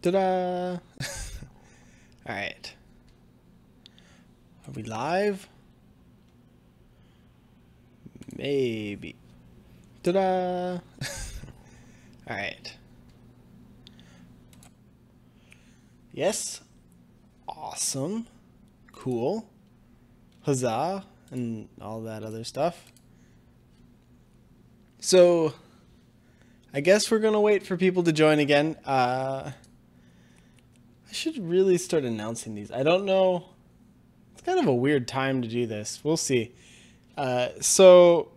Ta-da! Alright. Are we live? Maybe. Ta-da! Alright. Yes. Awesome. Cool. Huzzah. And all that other stuff. So, I guess we're gonna wait for people to join again. I should really start announcing these. I don't know. It's kind of a weird time to do this. We'll see. So,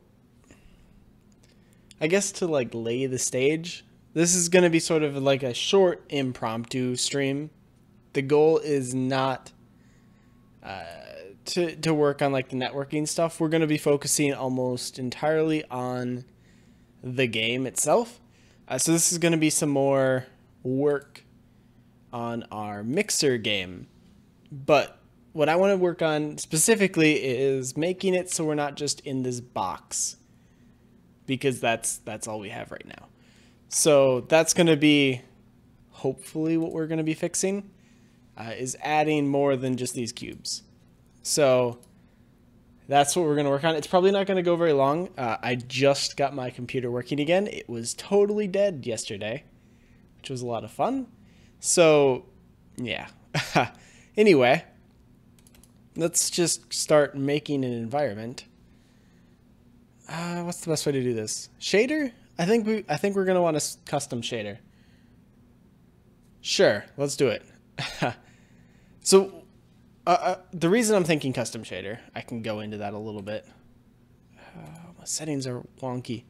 I guess to like lay the stage, this is going to be sort of like a short impromptu stream. The goal is not to work on like the networking stuff. We're going to be focusing almost entirely on the game itself. So this is going to be some more work on our mixer game. But what I want to work on specifically is making it so we're not just in this box, because that's all we have right now. So that's going to be hopefully what we're going to be fixing, is adding more than just these cubes. So that's what we're going to work on. It's probably not going to go very long. I just got my computer working again. It was totally dead yesterday, which was a lot of fun. So yeah. Anyway, let's just start making an environment. What's the best way to do this? Shader? I think we're gonna want a custom shader. Sure, let's do it. So, the reason I'm thinking custom shader, I can go into that a little bit. My settings are wonky,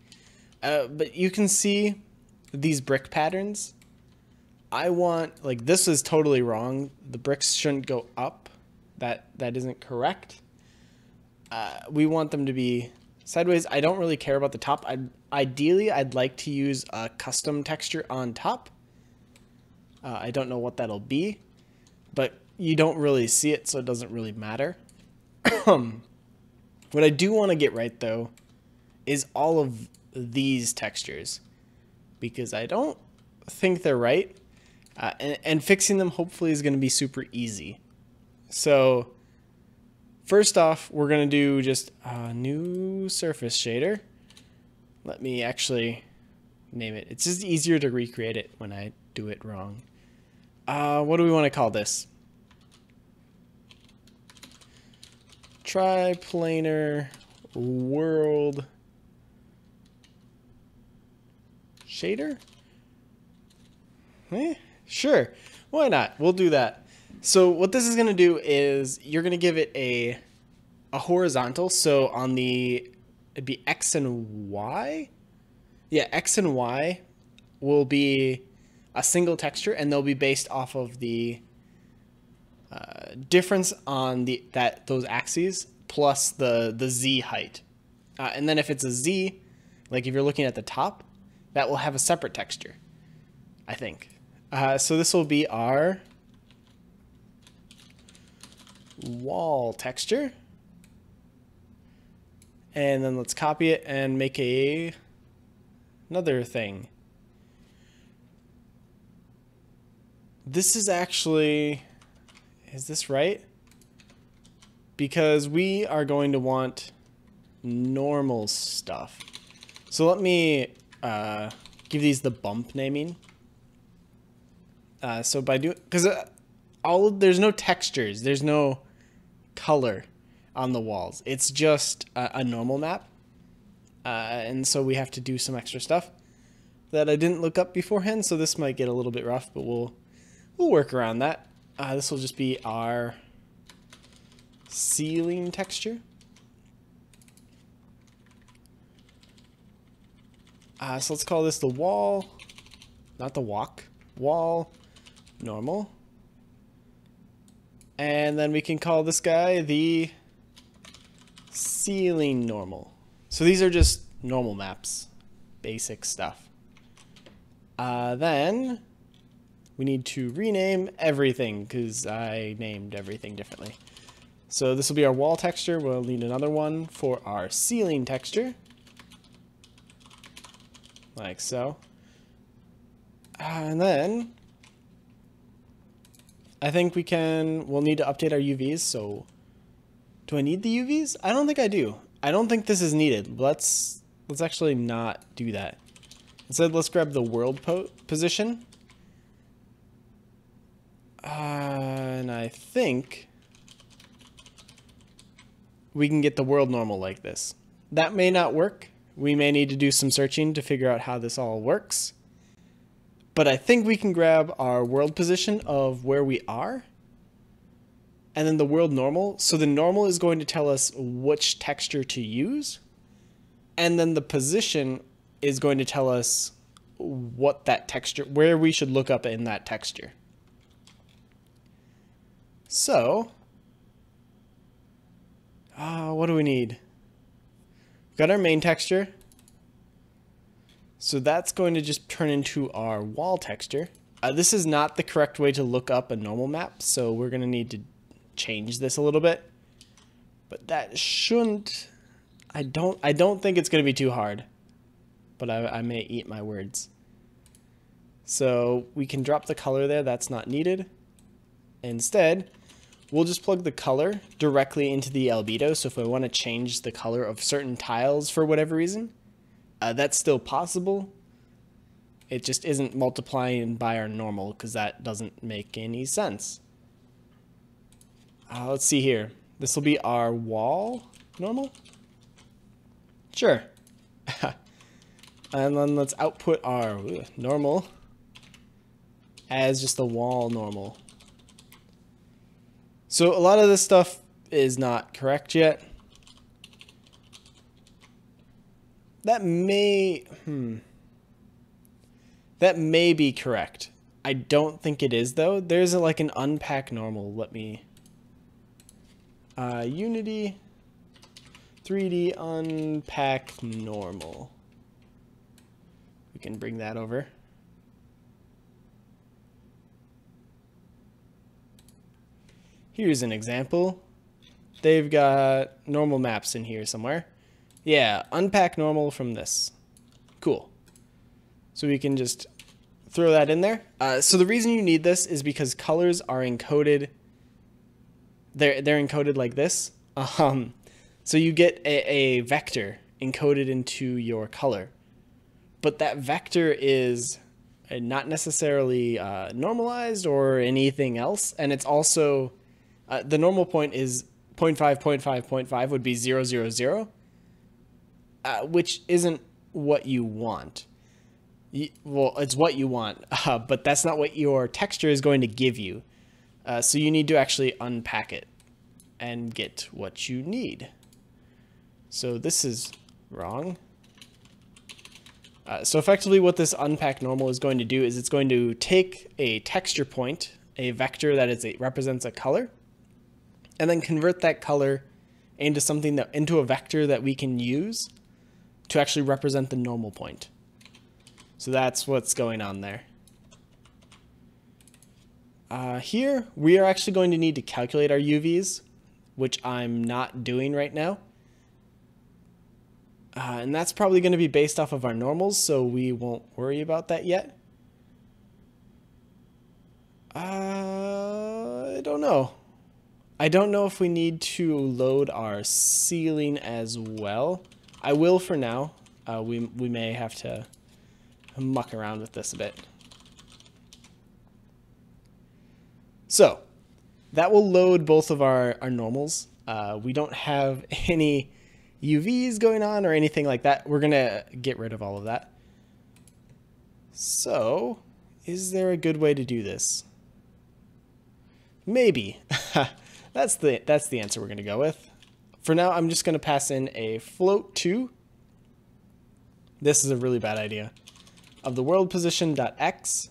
but you can see these brick patterns. I want, like, this is totally wrong. The bricks shouldn't go up. That isn't correct. We want them to be sideways. I don't really care about the top. Ideally, I'd like to use a custom texture on top. I don't know what that'll be, but you don't really see it, so it doesn't really matter. What I do want to get right, though, is all of these textures, because I don't think they're right, and fixing them hopefully is going to be super easy. So first off, we're going to do just a new surface shader. Let me actually name it. It's just easier to recreate it when I do it wrong. What do we want to call this? Triplanar world shader? Sure. Why not? We'll do that. So what this is going to do is you're going to give it a horizontal. So on it'd be X and Y. Yeah, X and Y will be a single texture, and they'll be based off of the difference on those axes plus the Z height. And then if it's a Z, like if you're looking at the top, that will have a separate texture, I think. So this will be our wall texture, and then let's copy it and make another thing. This is actually, is this right? Because we are going to want normal stuff. So let me give these the bump naming. So by doing, because there's no textures, there's no color on the walls. It's just a normal map. And so we have to do some extra stuff that I didn't look up beforehand. So this might get a little bit rough, but we'll work around that. This will just be our ceiling texture. So let's call this the wall, not the walk, wall normal. And then we can call this guy the ceiling normal. So these are just normal maps, basic stuff. Then we need to rename everything, because I named everything differently. So this will be our wall texture. We'll need another one for our ceiling texture, like so. And then I think we'll need to update our UVs. So do I need the UVs? I don't think I do. I don't think this is needed. Let's actually not do that. Instead, let's grab the world position. And I think we can get the world normal like this. That may not work. We may need to do some searching to figure out how this all works. But I think we can grab our world position of where we are and then the world normal. So the normal is going to tell us which texture to use. And then the position is going to tell us what that texture, where we should look up in that texture. So, what do we need? We've got our main texture. So that's going to just turn into our wall texture. This is not the correct way to look up a normal map, so we're going to need to change this a little bit. But that shouldn't... I don't think it's going to be too hard. But I may eat my words. So we can drop the color there. That's not needed. Instead, we'll just plug the color directly into the albedo. So if I want to change the color of certain tiles for whatever reason, that's still possible. It just isn't multiplying by our normal because that doesn't make any sense. Let's see here. This will be our wall normal. Sure. And then let's output our normal as just the wall normal. So a lot of this stuff is not correct yet. That may be correct. I don't think it is though. There's like an unpack normal. Let me Unity 3D unpack normal. We can bring that over. Here's an example. They've got normal maps in here somewhere. Yeah, unpack normal from this. Cool. So we can just throw that in there. So the reason you need this is because colors are encoded. They're encoded like this. So you get a vector encoded into your color. But that vector is not necessarily normalized or anything else. And it's also, the normal point is 0.5, 0.5, 0.5 would be 0, 0, 0. Which isn't what you want. Well, it's what you want, but that's not what your texture is going to give you. So you need to actually unpack it and get what you need. So this is wrong. So effectively what this unpack normal is going to do is it's going to take a texture point, a vector that represents a color, and then convert that color into something into a vector that we can use to actually represent the normal point. So that's what's going on there. Here, we are actually going to need to calculate our UVs, which I'm not doing right now. And that's probably going to be based off of our normals, so we won't worry about that yet. I don't know. I don't know if we need to load our ceiling as well. I will for now. We may have to muck around with this a bit. So that will load both of our normals. We don't have any UVs going on or anything like that. We're gonna get rid of all of that. So is there a good way to do this? Maybe. That's the answer we're gonna go with. For now, I'm just going to pass in a float 2. This is a really bad idea. Of the world position.x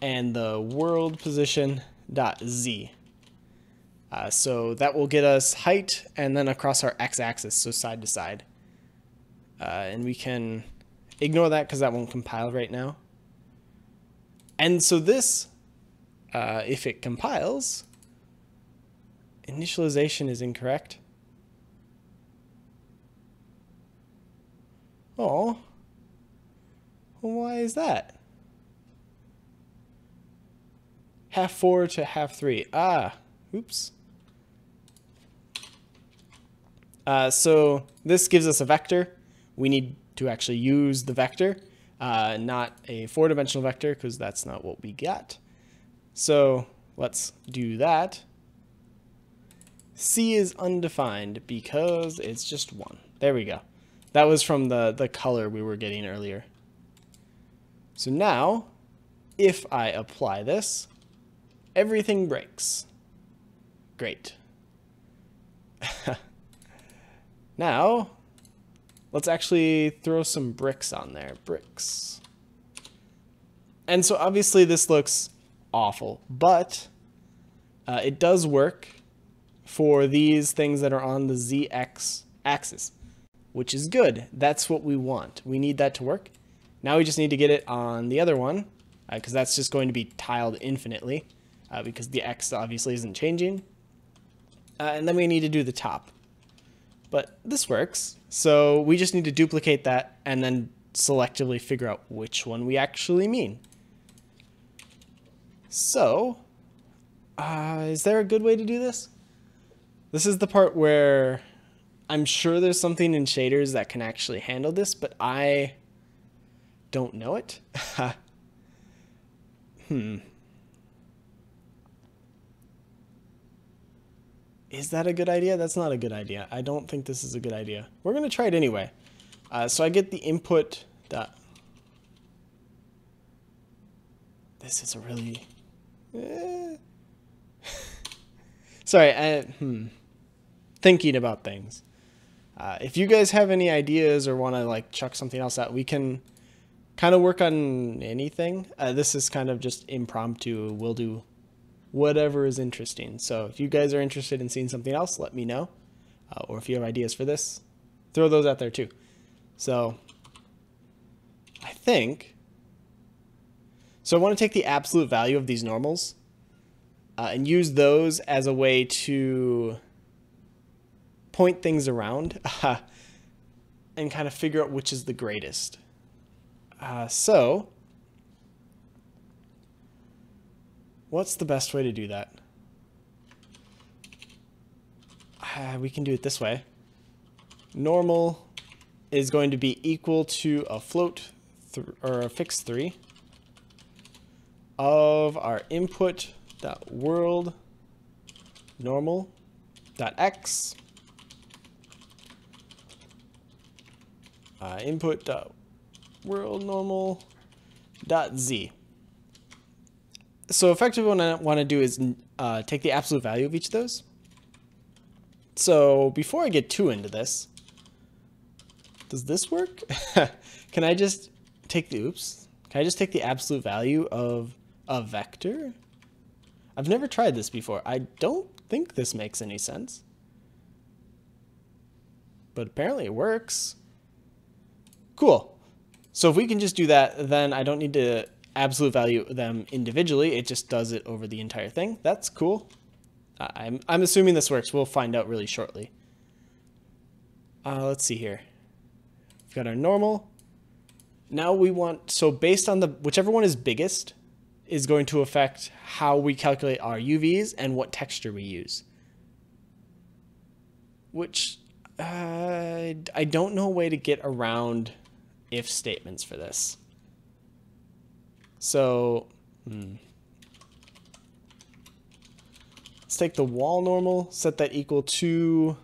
and the world position.z. So that will get us height and then across our x-axis, so side to side. And we can ignore that because that won't compile right now. And so this, if it compiles, initialization is incorrect. Oh, why is that? half 4 to half 3. Oops. So this gives us a vector. We need to actually use the vector, not a 4-dimensional vector, because that's not what we got. So let's do that. C is undefined because it's just 1. There we go. That was from the color we were getting earlier. So now, if I apply this, everything breaks. Great. Now, let's actually throw some bricks on there. Bricks. And so obviously this looks awful, but it does work for these things that are on the ZX axis, which is good. That's what we want. We need that to work. Now we just need to get it on the other one, because that's just going to be tiled infinitely, because the X obviously isn't changing. And then we need to do the top. But this works, so we just need to duplicate that and then selectively figure out which one we actually mean. So, is there a good way to do this? This is the part where I'm sure there's something in shaders that can actually handle this, but I don't know it. Is that a good idea? That's not a good idea. I don't think this is a good idea. We're going to try it anyway. So I get the input dot. This is a really... Sorry, thinking about things. If you guys have any ideas or want to like chuck something else out, we can kind of work on anything. This is kind of just impromptu. We'll do whatever is interesting. So if you guys are interested in seeing something else, let me know. Or if you have ideas for this, throw those out there too. So I think, so I want to take the absolute value of these normals and use those as a way to point things around and kind of figure out which is the greatest. So what's the best way to do that? We can do it this way. Normal is going to be equal to a float or a fixed 3 of our input dot world normal dot x input dot world normal dot z. So effectively what I want to do is take the absolute value of each of those. So before I get too into this, does this work? Can I just take the, can I just take the absolute value of a vector? I've never tried this before. I don't think this makes any sense. But apparently it works. Cool. So if we can just do that, then I don't need to absolute value them individually. It just does it over the entire thing. That's cool. I'm assuming this works. We'll find out really shortly. Let's see here. We've got our normal. Now we want, so based on the, whichever one is biggest is going to affect how we calculate our UVs and what texture we use. Which, I don't know a way to get around if statements for this. So, let's take the wall normal, set that equal to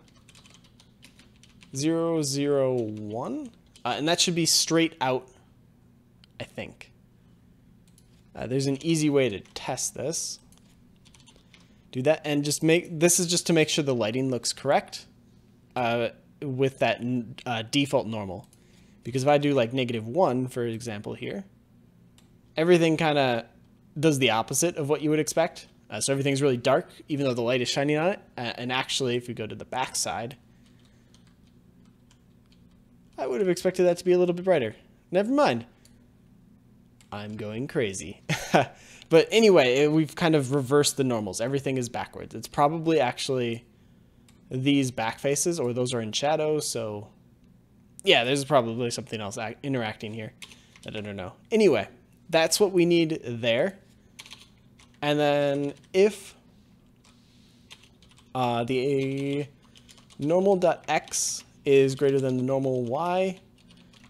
0, 0, 1. And that should be straight out, I think. There's an easy way to test this. Do that and just make, this is just to make sure the lighting looks correct with that default normal. Because if I do like -1, for example here, everything kind of does the opposite of what you would expect. So everything's really dark, even though the light is shining on it. And actually, if we go to the back side, I would have expected that to be a little bit brighter. Never mind. I'm going crazy. But anyway, we've kind of reversed the normals. Everything is backwards. It's probably actually these back faces, or those are in shadow. So yeah, there's probably something else interacting here that I don't know. Anyway, that's what we need there. And then if the normal.x is greater than the normal y,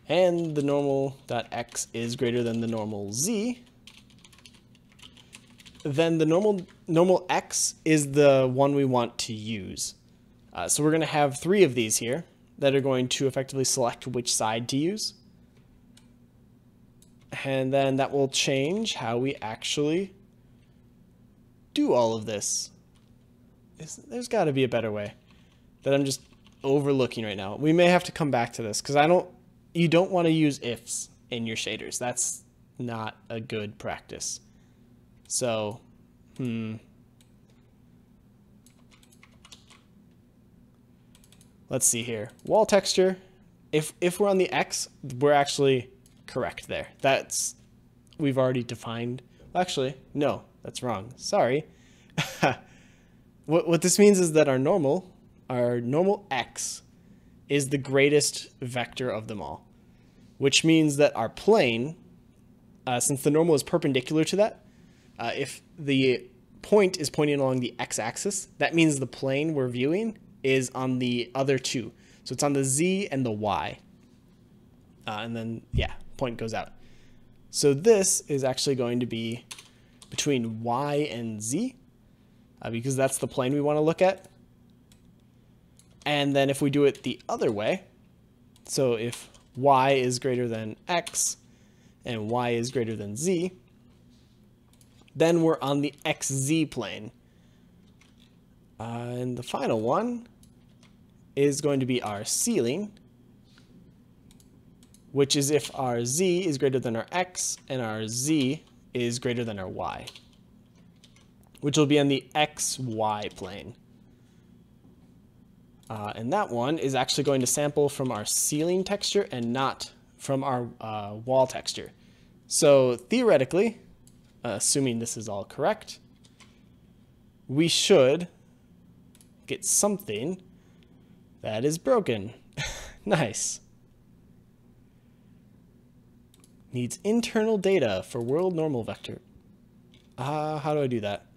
and the normal.x is greater than the normal z, then the normal x is the one we want to use. So we're going to have 3 of these here that are going to effectively select which side to use. And then that will change how we actually do all of this. There's got to be a better way that I'm just overlooking right now. We may have to come back to this because you don't want to use ifs in your shaders. That's not a good practice. So, let's see here. Wall texture. If we're on the X, we're actually correct there. We've already defined. Actually, no, that's wrong. Sorry. What this means is that our normal X is the greatest vector of them all, which means that our plane, since the normal is perpendicular to that, if the point is pointing along the x-axis, that means the plane we're viewing is on the other 2. So it's on the z and the y. And then, yeah, point goes out. So this is actually going to be between y and z, because that's the plane we want to look at. And then if we do it the other way, so if y is greater than x and y is greater than z, then we're on the xz plane. And the final one is going to be our ceiling, which is if our z is greater than our x and our z is greater than our y, which will be on the xy plane. And that one is actually going to sample from our ceiling texture and not from our wall texture. So theoretically, assuming this is all correct, we should get something that is broken. Nice. Needs internal data for world normal vector. How do I do that?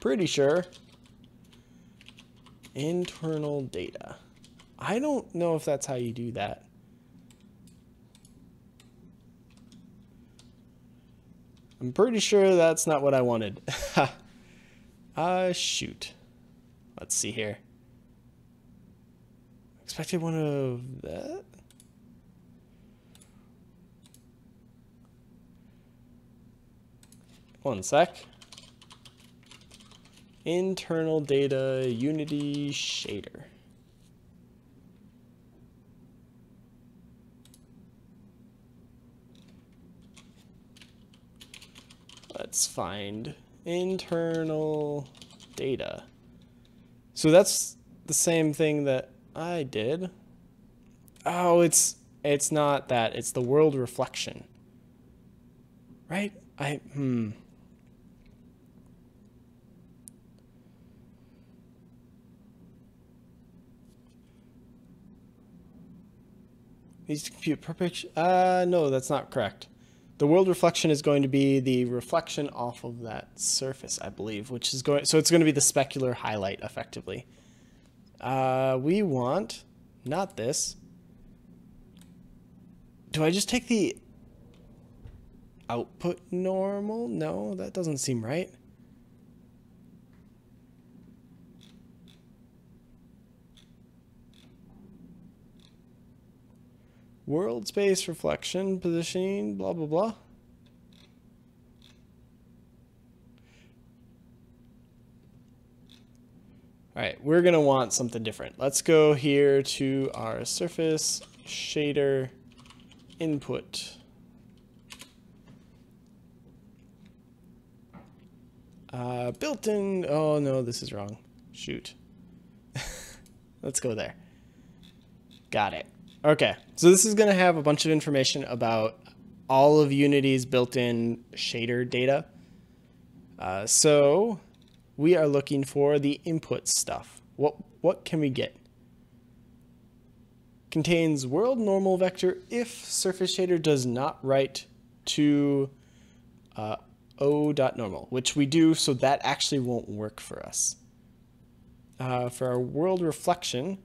Pretty sure. Internal data. I don't know if that's how you do that. I'm pretty sure that's not what I wanted. Shoot. Let's see here. Expected one of that. One sec. Internal data Unity shader. Let's find internal data. So that's the same thing that I did. Oh, it's not that. It's the world reflection. Right? Needs to compute per picture. No, that's not correct. The world reflection is going to be the reflection off of that surface, I believe, which is so it's going to be the specular highlight, effectively. We want, not this. Do I just take the output normal? No, that doesn't seem right. World space reflection, positioning, blah, blah, blah. All right, we're going to want something different. Let's go here to our surface shader input. Built-in, oh no, this is wrong. Shoot. Let's go there. Got it. Okay, so this is going to have a bunch of information about all of Unity's built-in shader data. So we are looking for the input stuff. What can we get? Contains world normal vector if surface shader does not write to O.normal, which we do, so that actually won't work for us. For our world reflection,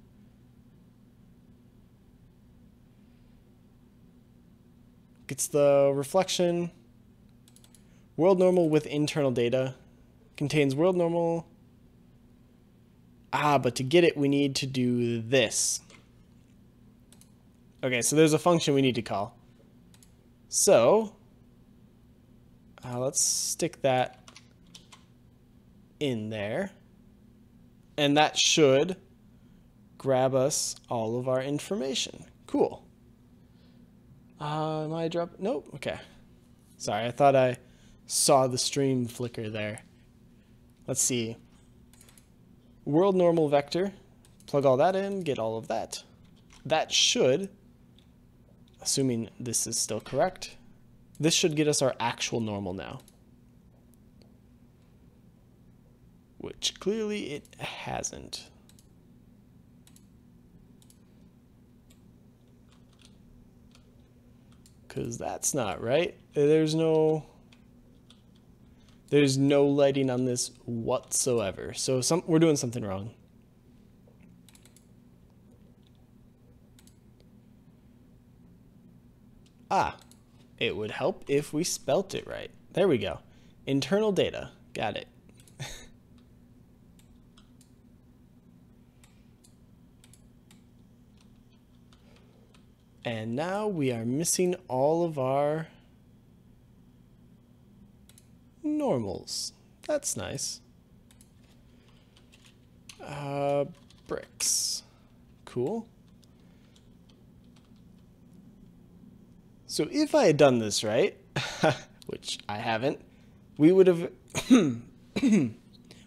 it's the reflection world normal with internal data, contains world normal. But to get it, we need to do this. Okay, so there's a function we need to call. So let's stick that in there. And that should grab us all of our information. Cool. Am I dropping? Nope. Okay. Sorry, I thought I saw the stream flicker there. Let's see. World normal vector. Plug all that in, get all of that. That should, assuming this is still correct, this should get us our actual normal now. Which clearly it hasn't. Because that's not right. There's no lighting on this whatsoever. So we're doing something wrong. It would help if we spelt it right. There we go. Internal data. Got it. And now we are missing all of our normals. That's nice. Bricks. Cool. So if I had done this right, which I haven't, we would have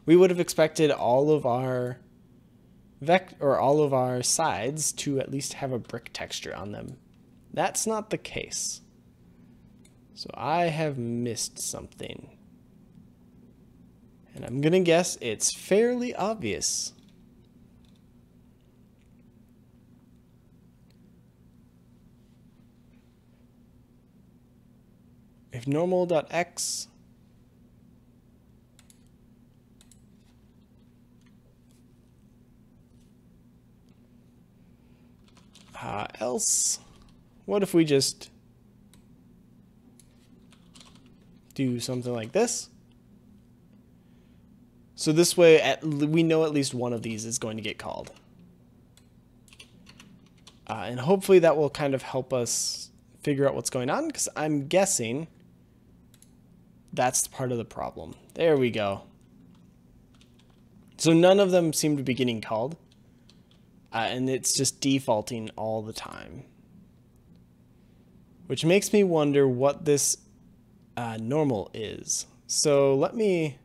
expected all of our all of our sides to at least have a brick texture on them. That's not the case. So I have missed something. And I'm gonna guess it's fairly obvious. If normal.x else, what if we just do something like this? So this way we know at least one of these is going to get called. And hopefully that will kind of help us figure out what's going on, because I'm guessing that's part of the problem. There we go. So none of them seem to be getting called. And it's just defaulting all the time. Which makes me wonder what this normal is. So let me...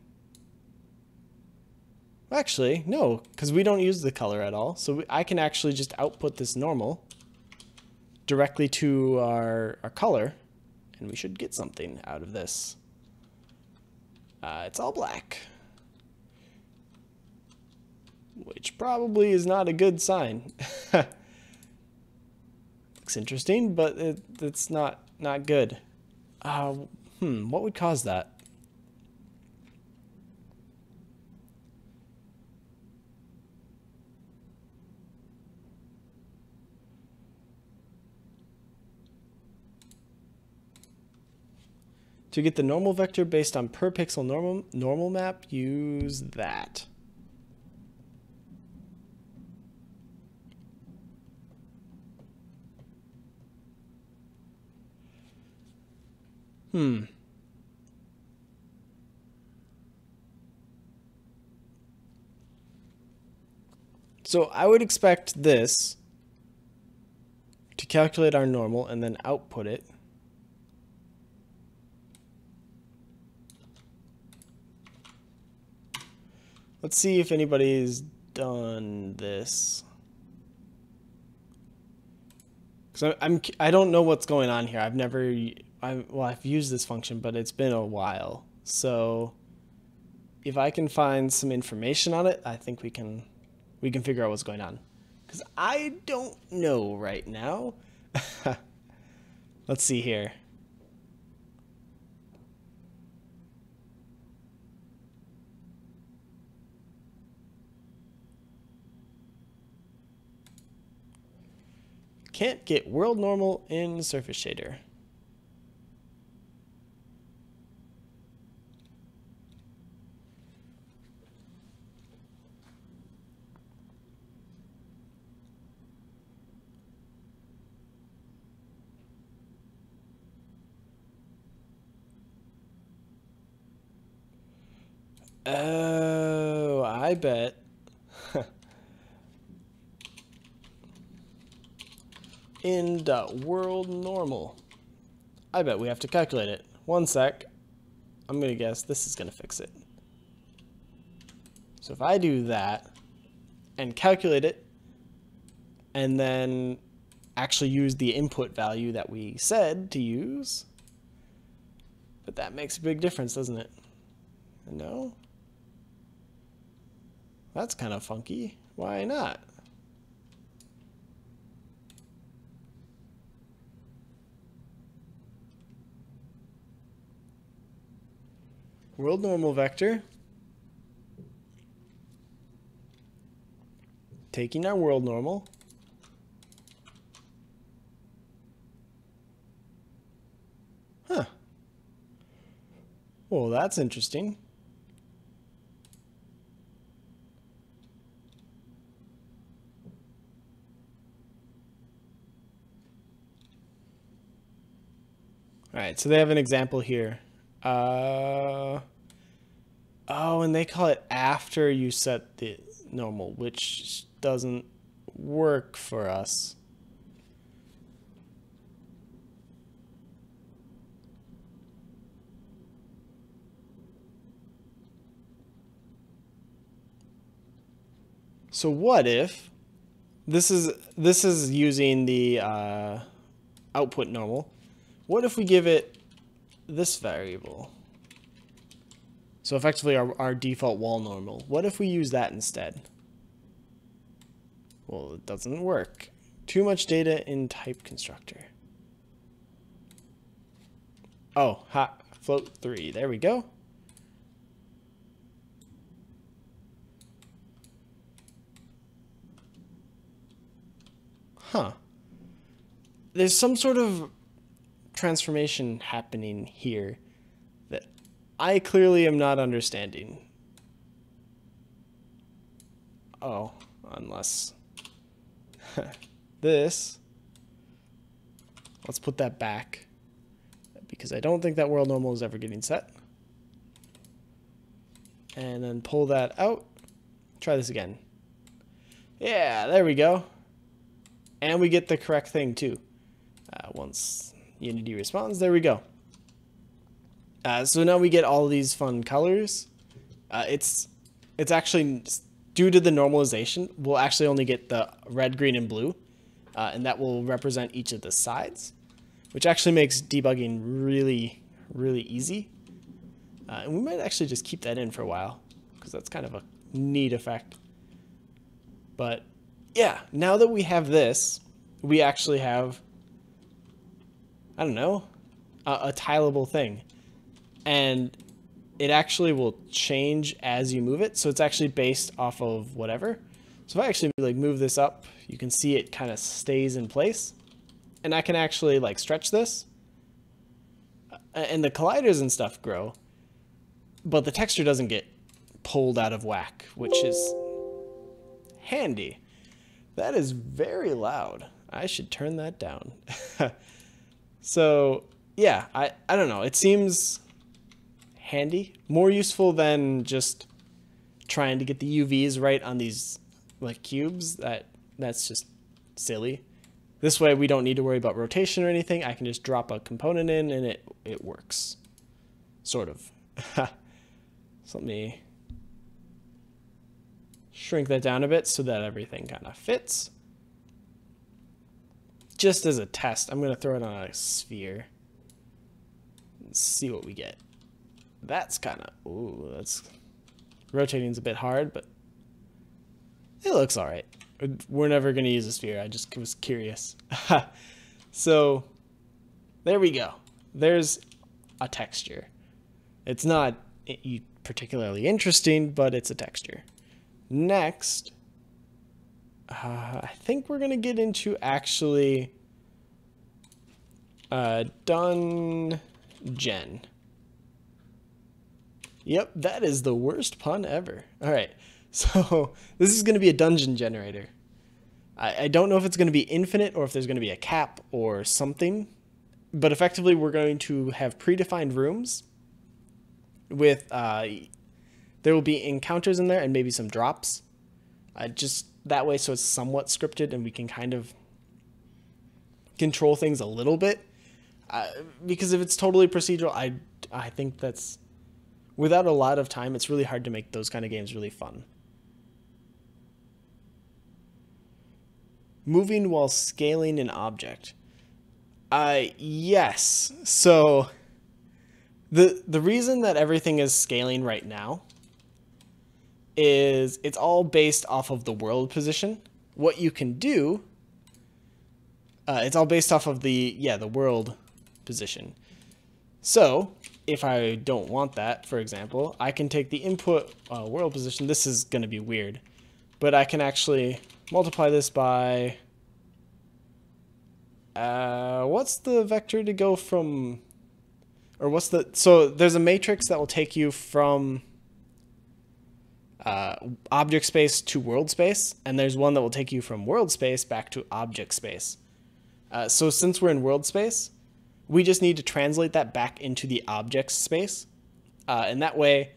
Actually, no, because we don't use the color at all. So I can actually just output this normal directly to our color, and we should get something out of this. It's all black. Which probably is not a good sign. Looks interesting, but it's not good. What would cause that? To get the normal vector based on per pixel normal map, use that. So I would expect this to calculate our normal and then output it. Let's see if anybody's done this. Because I don't know what's going on here. I've used this function, but it's been a while. So if I can find some information on it, I think we can figure out what's going on. Because I don't know right now. Let's see here. Can't get world normal in surface shader. Oh, I bet. In the world normal. I bet we have to calculate it. One sec. I'm going to guess this is going to fix it. So if I do that and calculate it and then actually use the input value that we said to use, but that makes a big difference, doesn't it? No? That's kind of funky. Why not? World normal vector. Taking our world normal. Huh. Well, that's interesting. All right, so they have an example here. Oh, and they call it after you set the normal, which doesn't work for us. So what if this is using the output normal? What if we give it this variable? So effectively our default wall normal. What if we use that instead? Well, it doesn't work. Too much data in type constructor. Oh, float 3. There we go. Huh. There's some sort of transformation happening here that I clearly am not understanding. Oh, unless this. Let's put that back because I don't think that world normal is ever getting set. And then pull that out. Try this again. Yeah, there we go. And we get the correct thing too. Once Unity responds, there we go. So now we get all these fun colors. It's actually, due to the normalization, we'll actually only get the red, green, and blue. And that will represent each of the sides, which actually makes debugging really, really easy. And we might actually just keep that in for a while, because that's kind of a neat effect. But yeah, now that we have this, we actually have, I don't know, a tileable thing. And it actually will change as you move it. So it's actually based off of whatever. So if I actually like move this up, you can see it kind of stays in place. And I can actually like stretch this. And the colliders and stuff grow. But the texture doesn't get pulled out of whack, which is handy. That is very loud. I should turn that down. So yeah, I don't know. It seems handy, more useful than just trying to get the UVs right on these like cubes. That's just silly. This way we don't need to worry about rotation or anything. I can just drop a component in and it works. Sort of. So let me shrink that down a bit so that everything kind of fits. Just as a test, I'm going to throw it on a sphere. Let's see what we get. That's kind of, ooh, that's, rotating's a bit hard, but it looks all right. We're never going to use a sphere. I just was curious. So there we go. There's a texture. It's not particularly interesting, but it's a texture. Next, I think we're going to get into actually dungeon. Yep, that is the worst pun ever. All right, so this is going to be a dungeon generator. I don't know if it's going to be infinite or if there's going to be a cap or something, but effectively we're going to have predefined rooms with there will be encounters in there and maybe some drops. Just that way so it's somewhat scripted and we can kind of control things a little bit. Because if it's totally procedural, I think that's, without a lot of time, it's really hard to make those kind of games really fun. Moving while scaling an object. Yes. So the reason that everything is scaling right now is it's all based off of the world position. What you can do, it's all based off of the world position. So if I don't want that, for example, I can take the input world position. This is going to be weird, but I can actually multiply this by what's the vector to go from, or what's the, so there's a matrix that will take you from object space to world space, and there's one that will take you from world space back to object space. So since we're in world space, we just need to translate that back into the object space, and that way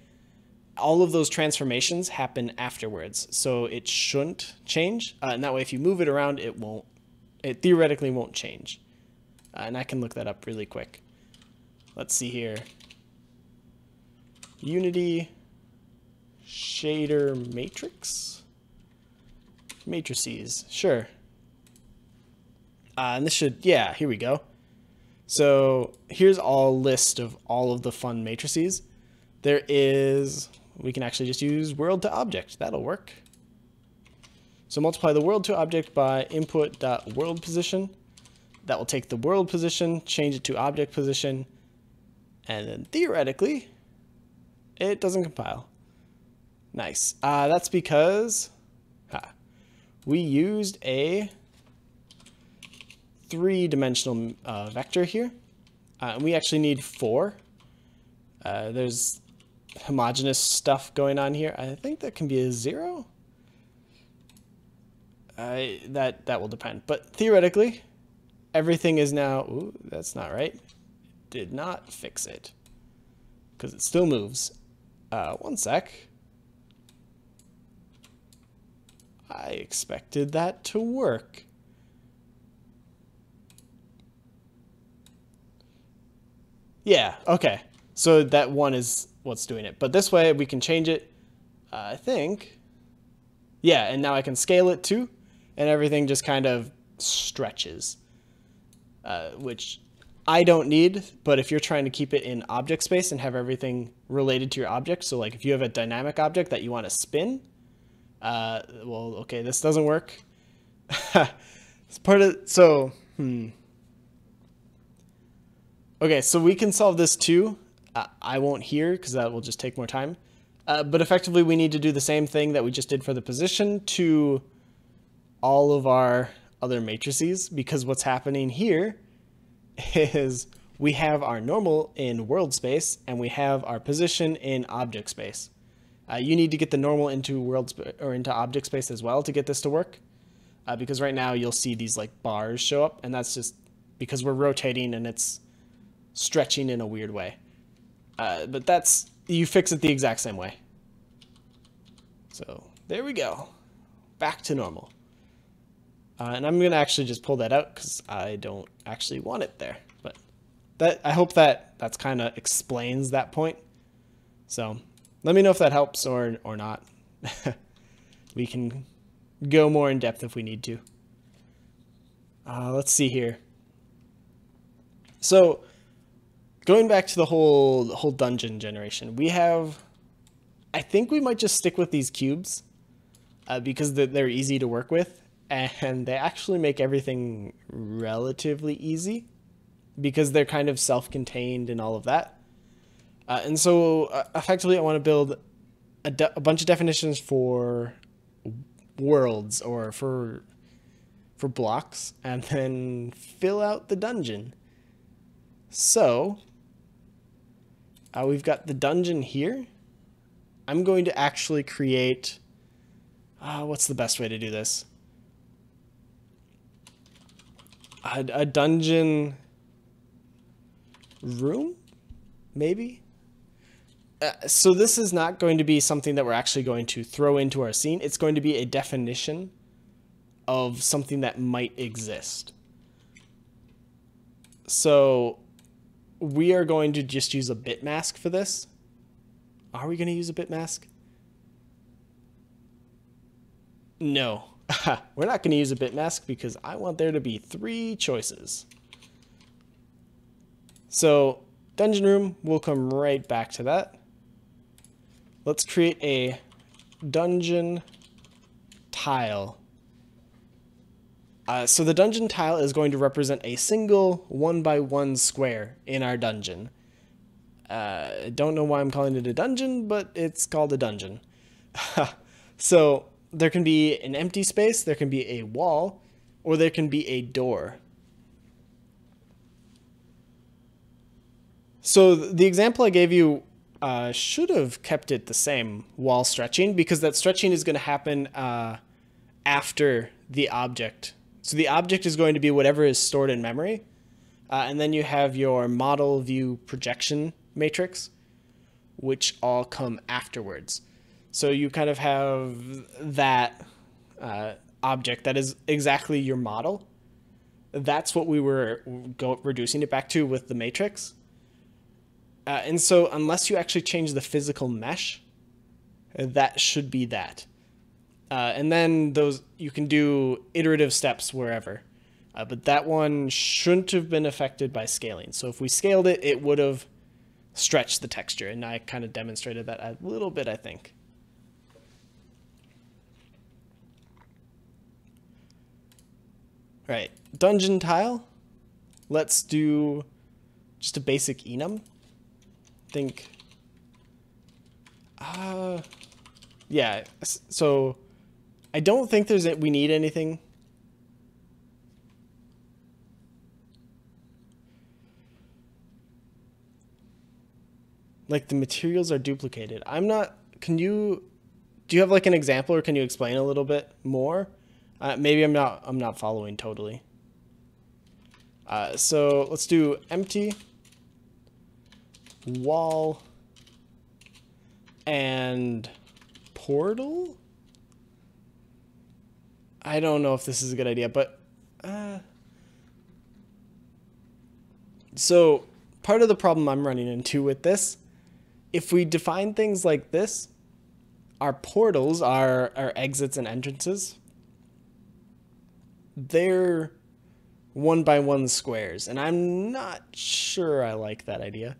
all of those transformations happen afterwards, so it shouldn't change, and that way if you move it around, it theoretically won't change. And I can look that up really quick. Let's see here. Unity shader matrix? Matrices, sure. And this should, yeah, here we go. So here's all list of all of the fun matrices. There is, we can actually just use world to object. That'll work. So multiply the world to object by input.world position. That will take the world position, change it to object position, and then theoretically, it doesn't compile. Nice. That's because we used a three-dimensional vector here. And we actually need 4. There's homogeneous stuff going on here. I think that can be a 0. That will depend. But theoretically, everything is now... Ooh, that's not right. Did not fix it. Because it still moves. One sec. I expected that to work. Yeah, okay. So that 1 is what's doing it. But this way we can change it, I think. Yeah, and now I can scale it too. And everything just kind of stretches. Which I don't need, but if you're trying to keep it in object space and have everything related to your object, so like if you have a dynamic object that you want to spin, well, okay, this doesn't work. It's part of, so, Okay, so we can solve this too. I won't here because that will just take more time. But effectively, we need to do the same thing that we just did for the position to all of our other matrices, because what's happening here is we have our normal in world space and we have our position in object space. You need to get the normal into into object space as well to get this to work, because right now you'll see these like bars show up, and that's just because we're rotating and it's stretching in a weird way. But that's, you fix it the exact same way. So there we go, back to normal. And I'm gonna actually just pull that out because I don't actually want it there. But that, I hope that's kind of explains that point. So let me know if that helps or not. We can go more in depth if we need to. Let's see here. So going back to the whole dungeon generation, we have, I think we might just stick with these cubes because they're easy to work with, and they actually make everything relatively easy because they're kind of self-contained and all of that. And so effectively I want to build a bunch of definitions for worlds or for blocks, and then fill out the dungeon. So we've got the dungeon here. I'm going to actually create, what's the best way to do this? A dungeon room, maybe? So this is not going to be something that we're actually going to throw into our scene. It's going to be a definition of something that might exist. So we are going to just use a bit mask for this. Are we going to use a bit mask? No. We're not going to use a bit mask because I want there to be 3 choices. So dungeon room, we'll come right back to that. Let's create a dungeon tile. So the dungeon tile is going to represent a single 1x1 square in our dungeon. I don't know why I'm calling it a dungeon, but it's called a dungeon. So there can be an empty space, there can be a wall, or there can be a door. So the example I gave you should have kept it the same while stretching, because that stretching is going to happen after the object. So the object is going to be whatever is stored in memory. And then you have your model view projection matrix, which all come afterwards. So you kind of have that object that is exactly your model. That's what we were reducing it back to with the matrix. And so unless you actually change the physical mesh, that should be that. And then those you can do iterative steps wherever. But that one shouldn't have been affected by scaling. So if we scaled it, it would have stretched the texture. And I kind of demonstrated that a little bit, I think. All right, dungeon tile. Let's do just a basic enum. Think, yeah, so I don't think we need anything. Like the materials are duplicated. Do you have like an example, or can you explain a little bit more? Maybe I'm not following totally. So let's do empty wall and portal. I don't know if this is a good idea, but so part of the problem I'm running into with this, if we define things like this, our portals are our exits and entrances. They're 1x1 squares, and I'm not sure I like that idea.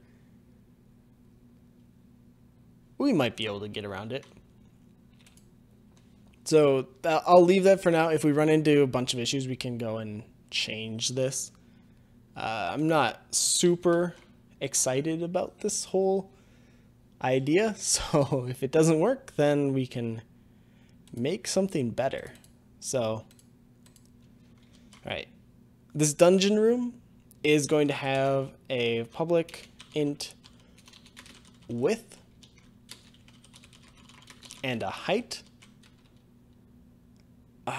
We might be able to get around it. So I'll leave that for now. If we run into a bunch of issues, we can go and change this. I'm not super excited about this whole idea, so if it doesn't work, then we can make something better. So, all right, this dungeon room is going to have a public int width and a height,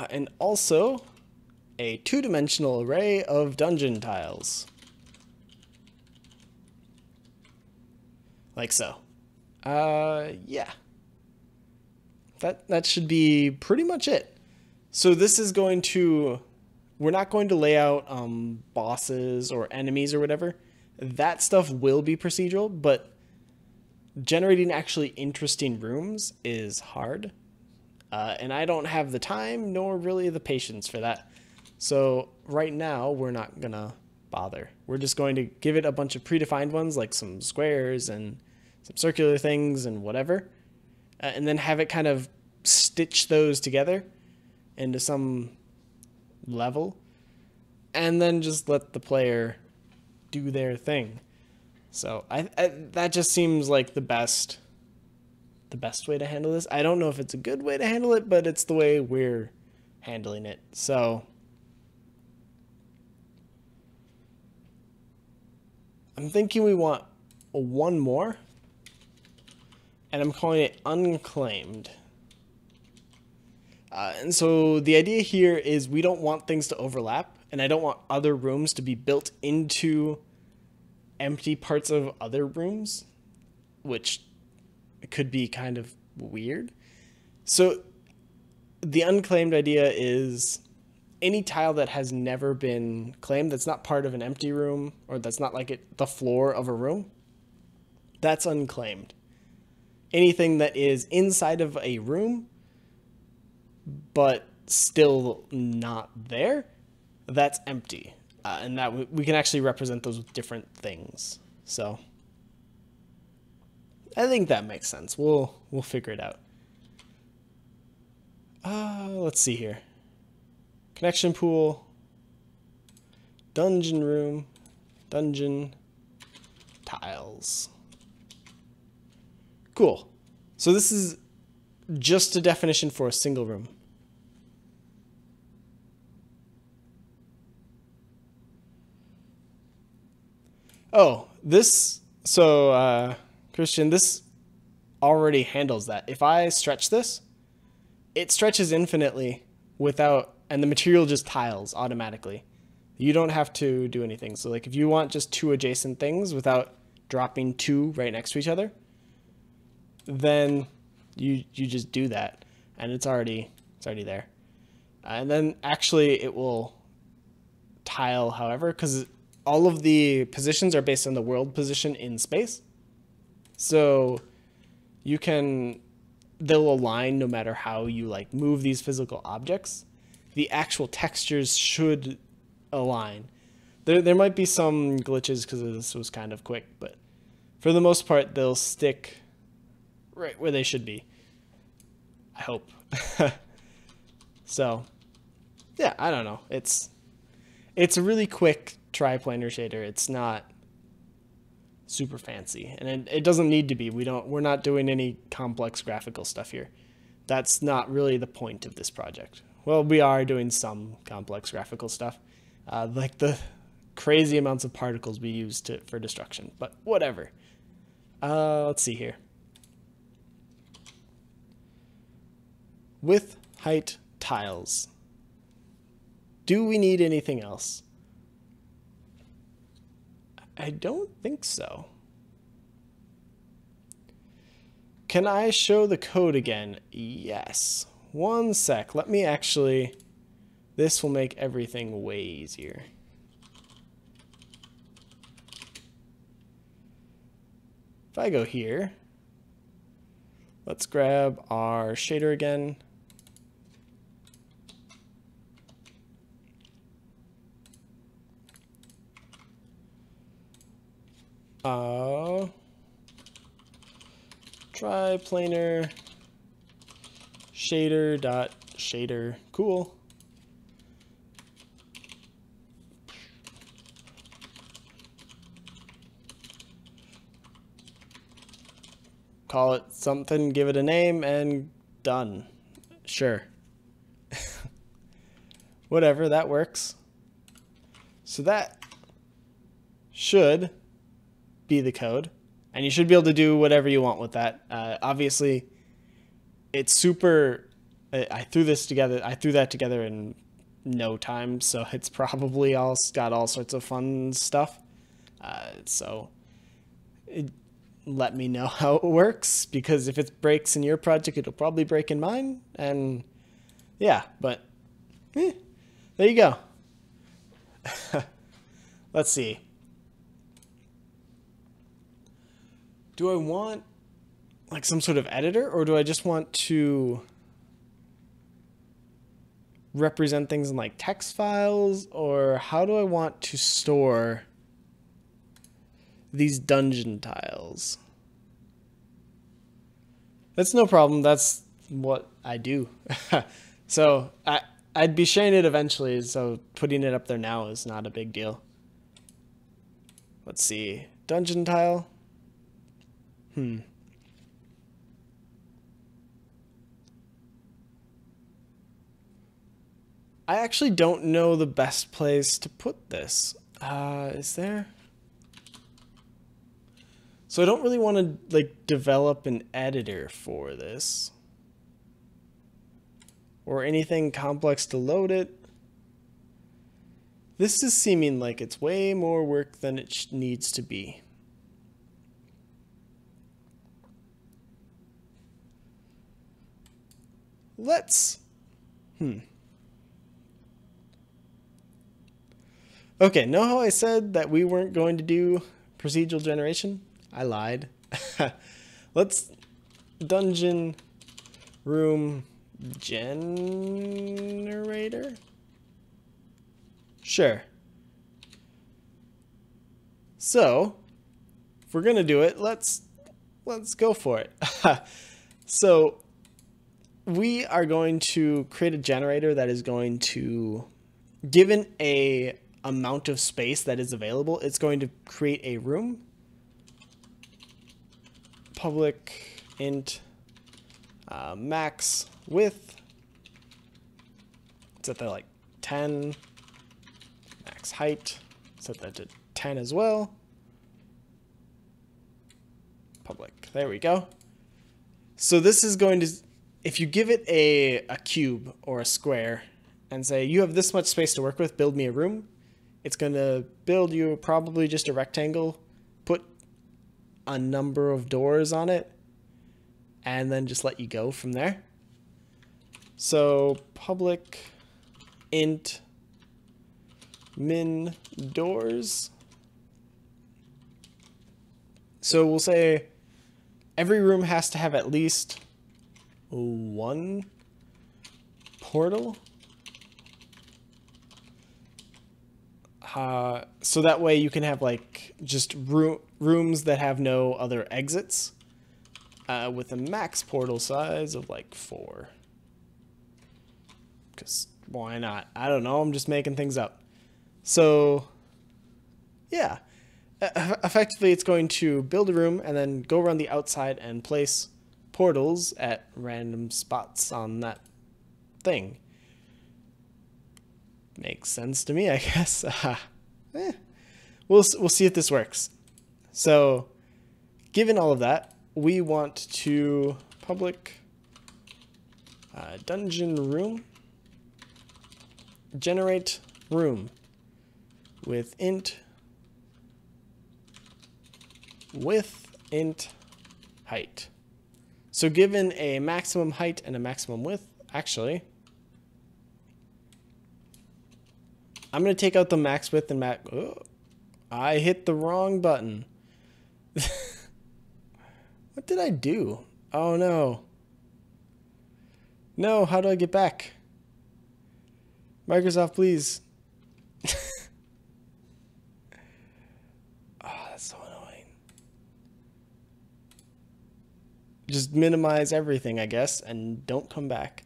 and also a 2-dimensional array of dungeon tiles, like so. Yeah, that should be pretty much it. So this is going to, we're not going to lay out bosses or enemies or whatever. That stuff will be procedural, but generating actually interesting rooms is hard. And I don't have the time nor really the patience for that. So right now we're not gonna bother. We're just going to give it a bunch of predefined ones, like some squares and some circular things and whatever, and then have it kind of stitch those together into some level, and then just let the player do their thing. So I that just seems like the best the best way to handle this. I don't know if it's a good way to handle it, but it's the way we're handling it. So I'm thinking we want one more, and I'm calling it unclaimed. And so the idea here is we don't want things to overlap, and I don't want other rooms to be built into empty parts of other rooms, which could be kind of weird. So the unclaimed idea is any tile that has never been claimed, that's not part of an empty room, or that's not like the floor of a room, that's unclaimed. Anything that is inside of a room but still not there, that's empty. And that we can actually represent those with different things. So I think that makes sense. We'll figure it out. Let's see here. Connection pool, dungeon room, dungeon, tiles. Cool. So this is just a definition for a single room. Oh, Christian, this already handles that. If I stretch this, it stretches infinitely and the material just tiles automatically. You don't have to do anything. So like if you want just two adjacent things without dropping two right next to each other, then you just do that, and it's already there. And then actually it will tile however, because all of the positions are based on the world position in space. So they'll align no matter how you like move these physical objects. The actual textures should align. There might be some glitches because this was kind of quick, but for the most part, they'll stick right where they should be. I hope. So, yeah, I don't know. It's a really quick triplanar shader. It's not super fancy, and it doesn't need to be. We're not doing any complex graphical stuff here. That's not really the point of this project. Well, we are doing some complex graphical stuff, like the crazy amounts of particles we use for destruction, but whatever. Let's see here. Width, height, tiles. Do we need anything else? I don't think so. Can I show the code again? Yes. One sec. Let me actually... This will make everything way easier. If I go here, let's grab our shader again. Triplanar shader.shader. Cool. Call it something, give it a name, and done. Sure. Whatever, that works. So that should be the code, and you should be able to do whatever you want with that. Obviously, it's super... I threw that together in no time, so it's probably got all sorts of fun stuff. Let me know how it works, because if it breaks in your project, it'll probably break in mine. And yeah, but there you go. Let's see. Do I want like some sort of editor, or do I just want to represent things in like text files, or how do I want to store these dungeon tiles? That's no problem. That's what I do. So I'd be sharing it eventually, so putting it up there now is not a big deal. Let's see. Dungeon tile. I actually don't know the best place to put this. Is there? So I don't really want to like develop an editor for this or anything complex to load it. This is seeming like it's way more work than it needs to be. Let's... Okay, know how I said that we weren't going to do procedural generation? I lied. Let's dungeon room generator? Sure. So, if we're gonna do it, let's go for it. So, we are going to create a generator that is going to, given a amount of space that is available, it's going to create a room. Public int max width. Set that like 10. Max height. Set that to 10 as well. Public. There we go. So this is going to, if you give it a cube or a square and say you have this much space to work with, build me a room, it's going to build you probably just a rectangle, put a number of doors on it, and then just let you go from there. So public int min doors. So we'll say every room has to have at least one portal. So that way you can have like just rooms that have no other exits with a max portal size of like 4. Because why not? I don't know. I'm just making things up. So yeah, effectively it's going to build a room and then go around the outside and place portals at random spots on that thing. Makes sense to me, I guess. We'll see if this works. So, given all of that, we want to public dungeon room generate room with int width int height. So, given a maximum height and a maximum width, actually, I'm going to take out the max width and max... Oh, I hit the wrong button. What did I do? Oh, no. No, how do I get back? Microsoft, please. Oh, that's so annoying. Just minimize everything, I guess, and don't come back.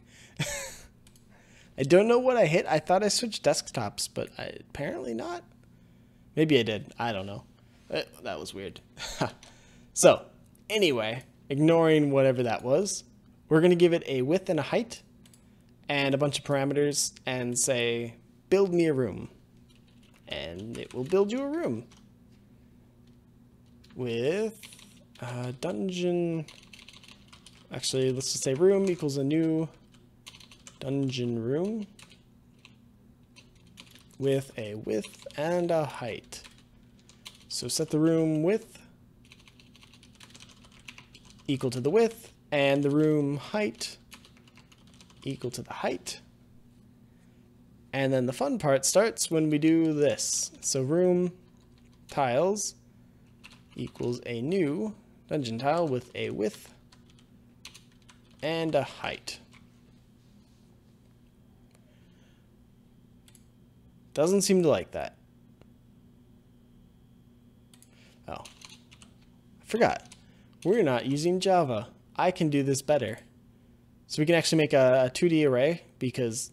I don't know what I hit. I thought I switched desktops, but apparently not. Maybe I did. I don't know. That was weird. So, anyway, ignoring whatever that was, we're going to give it a width and a height and a bunch of parameters and say, build me a room. And it will build you a room with dungeon. Actually, let's just say room equals a new dungeon room with a width and a height. So set the room width equal to the width and the room height equal to the height. And then the fun part starts when we do this. So room tiles equals a new dungeon tile with a width and a height. Doesn't seem to like that. Oh, I forgot. We're not using Java. I can do this better. So we can actually make a 2D array because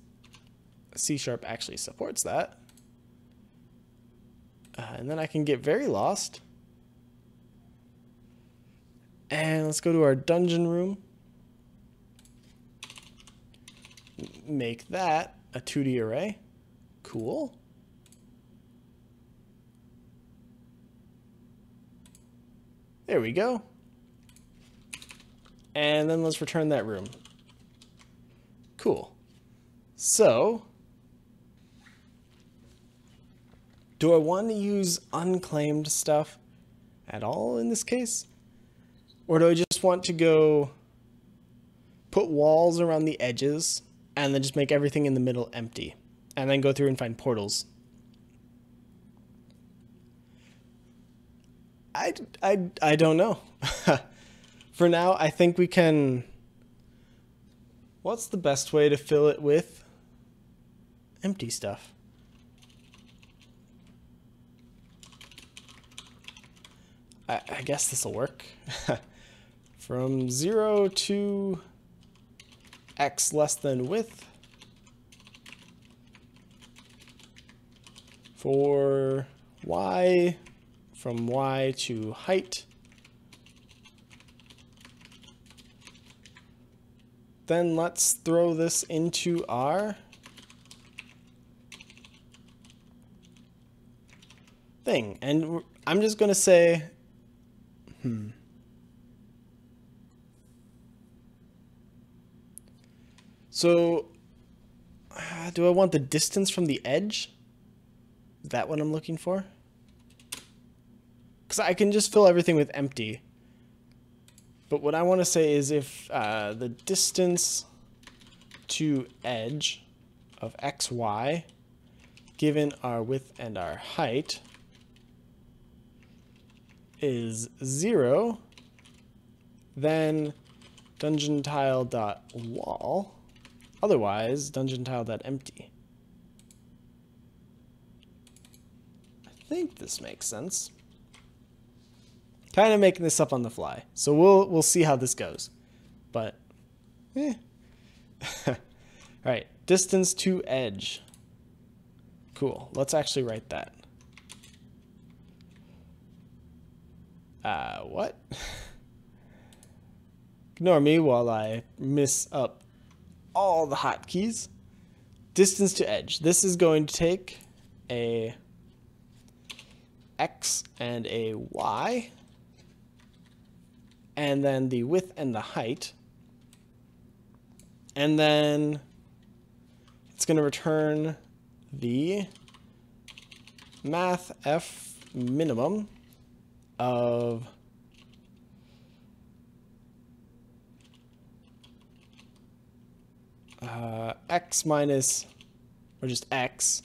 C# actually supports that. And then I can get very lost. And let's go to our dungeon room. Make that a 2D array. Cool. There we go. And then let's return that room. Cool. So, do I want to use unclaimed stuff at all in this case? Or do I just want to go put walls around the edges and then just make everything in the middle empty and then go through and find portals? I don't know. For now, I think we can... What's the best way to fill it with empty stuff? I guess this will work. From 0 to x less than width for y, from y to height. Then let's throw this into our thing. And I'm just going to say, So, do I want the distance from the edge? Is that what I'm looking for? Because I can just fill everything with empty. But what I want to say is if the distance to edge of xy, given our width and our height, is 0, then dungeon tile.wall, otherwise dungeon tile.empty. I think this makes sense. Kind of making this up on the fly, so we'll see how this goes. But, All right, distance to edge. Cool. Let's actually write that. What? Ignore me while I miss up all the hotkeys. Distance to edge. This is going to take a x and a y, and then the width and the height, and then it's going to return the Mathf minimum of x minus, or just x,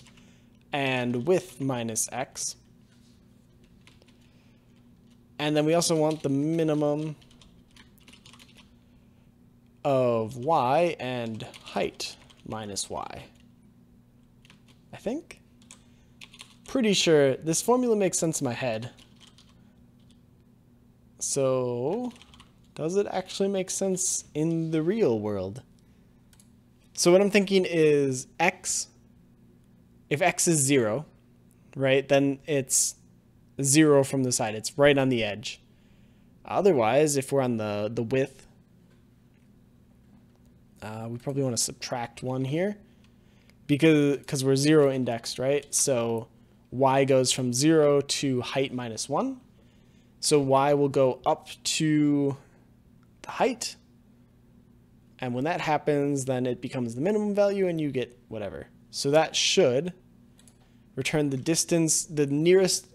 and width minus x. And then we also want the minimum of y and height minus y. I think. Pretty sure this formula makes sense in my head. So, does it actually make sense in the real world? So what I'm thinking is x, if x is 0, right, then it's 0 from the side. It's right on the edge. Otherwise, if we're on the width, we probably want to subtract 1 here because we're 0 indexed, right? So y goes from 0 to height minus 1. So y will go up to the height. And when that happens, then it becomes the minimum value and you get whatever. So that should return the distance, the nearest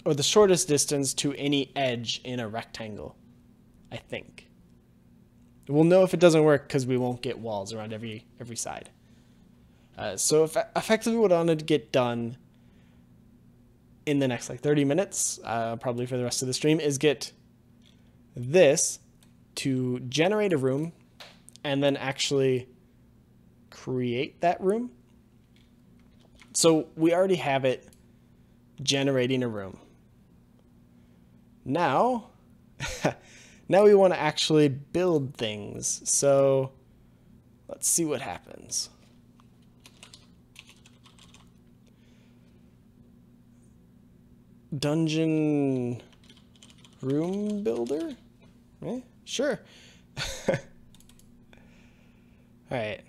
or the shortest distance to any edge in a rectangle, I think. We'll know if it doesn't work because we won't get walls around every side. So effectively what I wanted to get done in the next like 30 minutes, probably for the rest of the stream, is get this to generate a room and then actually create that room. So we already have it generating a room. Now, now we want to actually build things. So let's see what happens. Dungeon room builder? Sure. All right.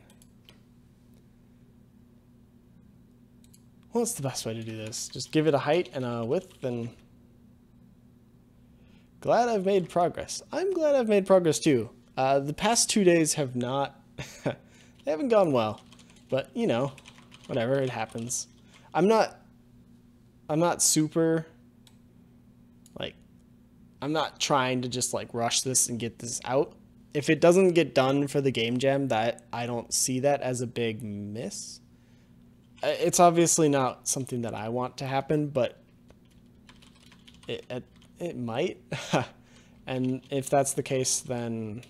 what's the best way to do this? Just give it a height and a width, and glad I've made progress. I'm glad I've made progress too. The past 2 days have not, they haven't gone well, but you know, whatever, it happens. I'm not super, like, I'm not trying to just like rush this and get this out. If it doesn't get done for the game jam, that I don't see that as a big miss. It's obviously not something that I want to happen, but it might. And if that's the case, then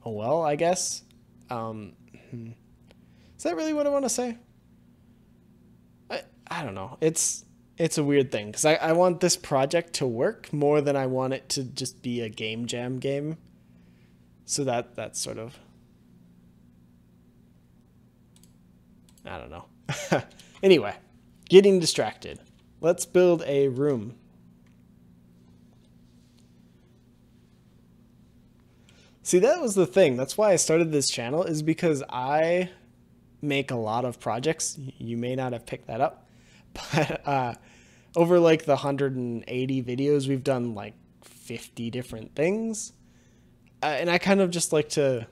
oh well, I guess. Is that really what I want to say? I don't know. It's a weird thing because I want this project to work more than I want it to just be a game jam game. So that's sort of, I don't know. Anyway, getting distracted. Let's build a room. See, that was the thing. That's why I started this channel, is because I make a lot of projects. You may not have picked that up, but over like the 180 videos, we've done like 50 different things. And I kind of just like to,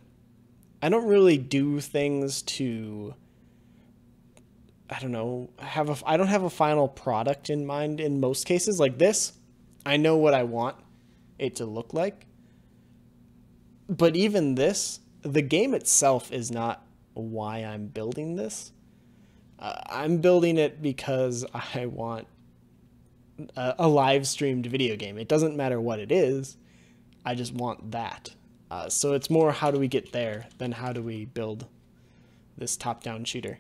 I don't really do things to, I don't know, I don't have a final product in mind in most cases. Like this, I know what I want it to look like. But even this, the game itself is not why I'm building this. I'm building it because I want a live streamed video game. It doesn't matter what it is. I just want that. So it's more how do we get there than how do we build this top-down shooter.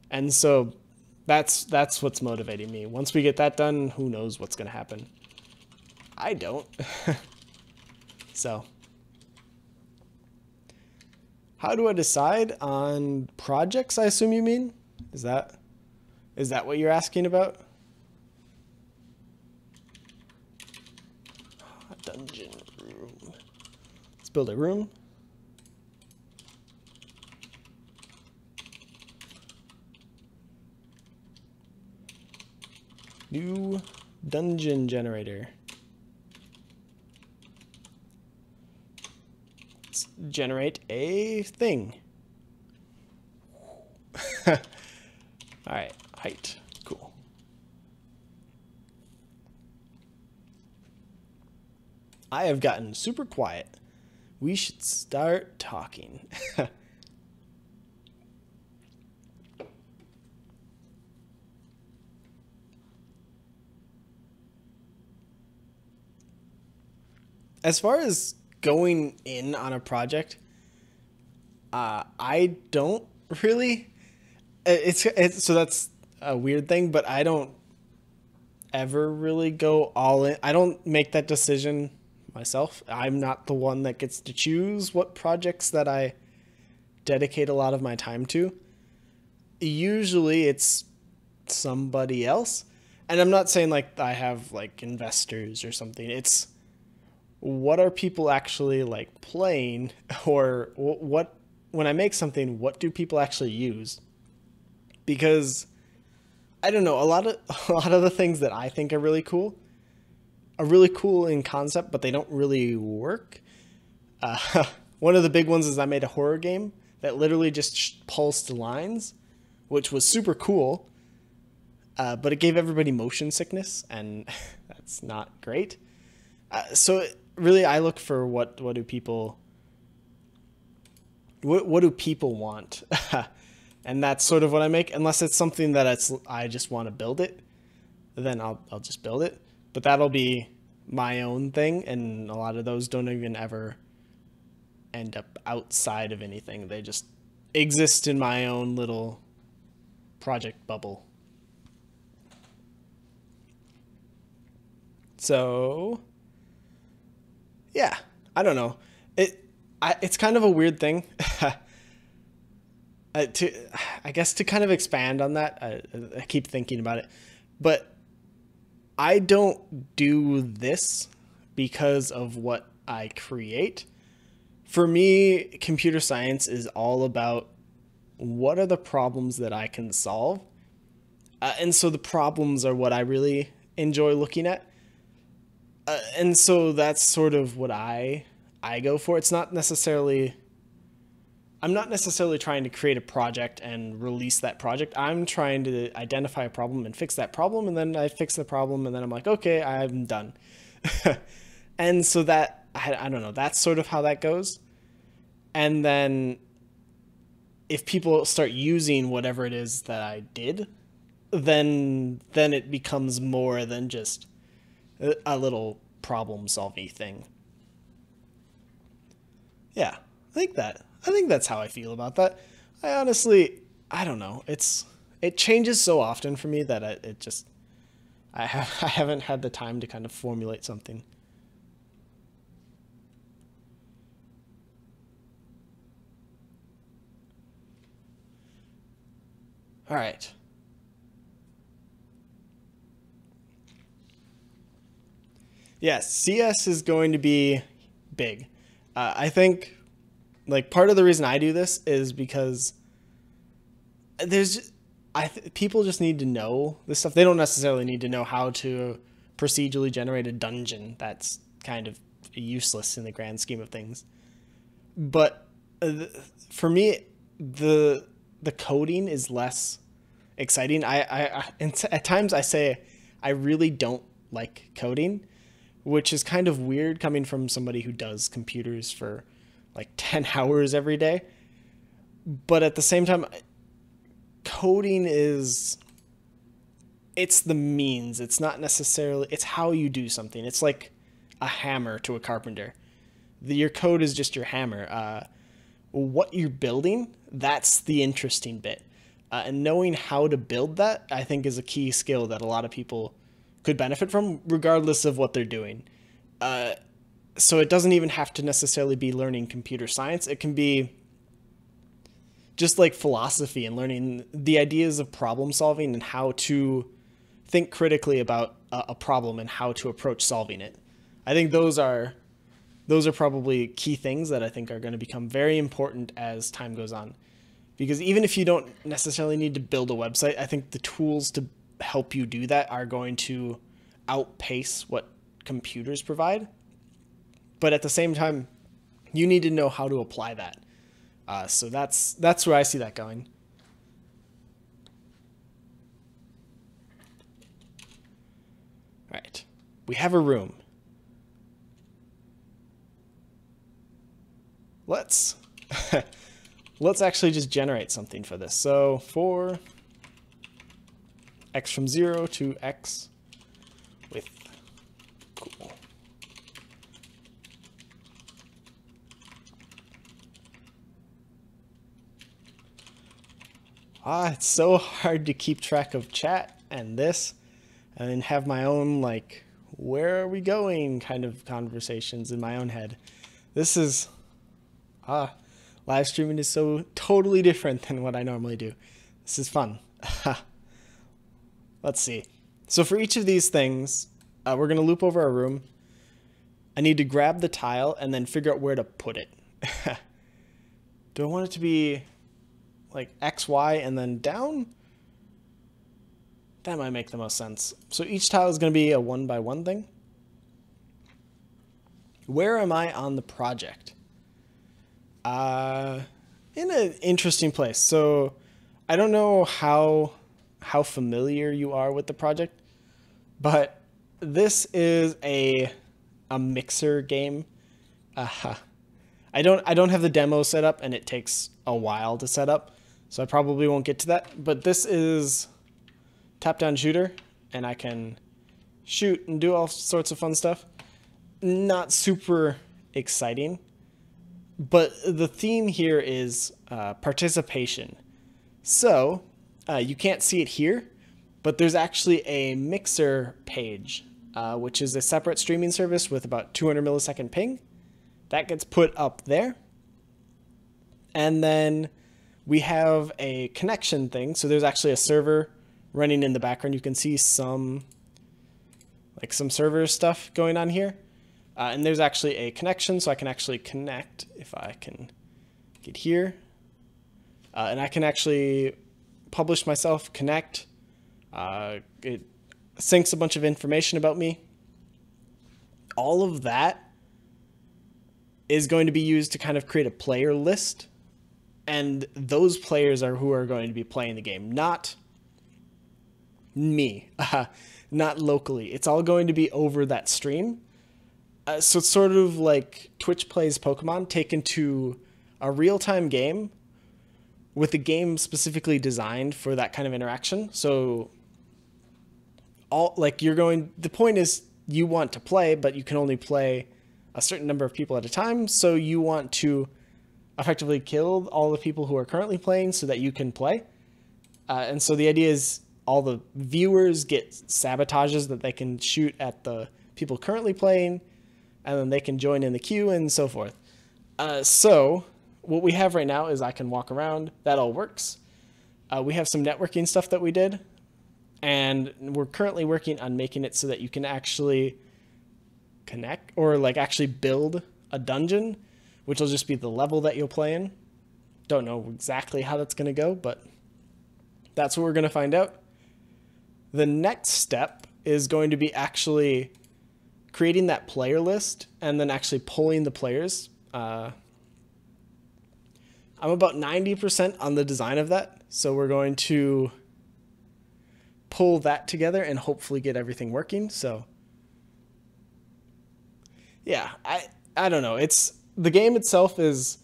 And so that's what's motivating me. Once we get that done, who knows what's going to happen. I don't. So how do I decide on projects, I assume you mean? Is that what you're asking about? A dungeon room. Let's build a room. New dungeon generator. Let's generate a thing. All right, height, cool. I have gotten super quiet. We should start talking. As far as going in on a project, I don't really. It's so that's a weird thing, but I don't ever really go all in. I don't make that decision myself. I'm not the one that gets to choose what projects that I dedicate a lot of my time to. Usually it's somebody else. And I'm not saying like I have like investors or something. It's what are people actually like playing, or what, when I make something, what do people actually use? Because I don't know, a lot of the things that I think are really cool in concept, but they don't really work. One of the big ones is I made a horror game that literally just pulsed lines, which was super cool, but it gave everybody motion sickness, and that's not great. So really, I look for what do people want. And that's sort of what I make. Unless it's something that I just want to build it, then I'll just build it. But that'll be my own thing, and a lot of those don't even ever end up outside of anything. They just exist in my own little project bubble. So yeah, I don't know. It's kind of a weird thing. I guess to kind of expand on that, I keep thinking about it, but I don't do this because of what I create. For me, computer science is all about what are the problems that I can solve, And so the problems are what I really enjoy looking at. And so that's sort of what I go for. I'm not necessarily trying to create a project and release that project. I'm trying to identify a problem and fix that problem, and then I fix the problem, and then I'm like, okay, I'm done. And so that, I don't know, that's sort of how that goes. And then if people start using whatever it is that I did, then it becomes more than just a little problem solving thing. Yeah, I think that's how I feel about that. I don't know. It changes so often for me that I haven't had the time to kind of formulate something. All right. Yes, CS is going to be big. I think like part of the reason I do this is because there's people just need to know this stuff. They don't necessarily need to know how to procedurally generate a dungeon. That's kind of useless in the grand scheme of things. But for me, the coding is less exciting. At times I say I really don't like coding, which is kind of weird coming from somebody who does computers for like 10 hours every day. But at the same time, coding it's the means. It's not necessarily, it's how you do something. It's like a hammer to a carpenter. Your code is just your hammer. What you're building, that's the interesting bit. And knowing how to build that, I think, is a key skill that a lot of people could benefit from, regardless of what they're doing. So it doesn't even have to necessarily be learning computer science. It can be just like philosophy and learning the ideas of problem solving and how to think critically about a problem and how to approach solving it. I think those are probably key things that I think are going to become very important as time goes on. Because even if you don't necessarily need to build a website, I think the tools to help you do that are going to outpace what computers provide. But at the same time, you need to know how to apply that. So that's where I see that going. All right, we have a room. Let's actually just generate something for this. So for x from 0 to x with cool. It's so hard to keep track of chat and this and then have my own, like, where are we going kind of conversations in my own head. This is, live streaming is so totally different than what I normally do. This is fun. Let's see. So for each of these things, we're going to loop over our room. I need to grab the tile and then figure out where to put it. Do I want it to be like X, Y, and then down? That might make the most sense. So each tile is going to be a 1x1 thing. Where am I on the project? In an interesting place. So I don't know how familiar you are with the project, but this is a mixer game. I don't have the demo set up, and it takes a while to set up, so I probably won't get to that. But this is top-down shooter, and I can shoot and do all sorts of fun stuff. Not super exciting, but the theme here is participation. So you can't see it here, but there's actually a mixer page, which is a separate streaming service with about 200 millisecond ping. That gets put up there. And then we have a connection thing. So there's actually a server running in the background. You can see some server stuff going on here. And there's actually a connection, so I can actually connect if I can get here. And I can actually publish myself, connect, It syncs a bunch of information about me. All of that is going to be used to kind of create a player list. And those players are who are going to be playing the game, not me, not locally. It's all going to be over that stream. So it's sort of like Twitch plays Pokemon taken to a real-time game with a game specifically designed for that kind of interaction. So the point is you want to play, but you can only play a certain number of people at a time. So you want to effectively kill all the people who are currently playing so that you can play. And so the idea is all the viewers get sabotages that they can shoot at the people currently playing, and then they can join in the queue and so forth. So what we have right now is I can walk around. That all works. We have some networking stuff that we did, and we're currently working on making it so that you can actually connect or like actually build a dungeon, which will just be the level that you'll play in. Don't know exactly how that's going to go, but that's what we're going to find out. The next step is going to be actually creating that player list and then actually pulling the players. I'm about 90% on the design of that, so we're going to pull that together and hopefully get everything working. So yeah, I don't know. The game itself is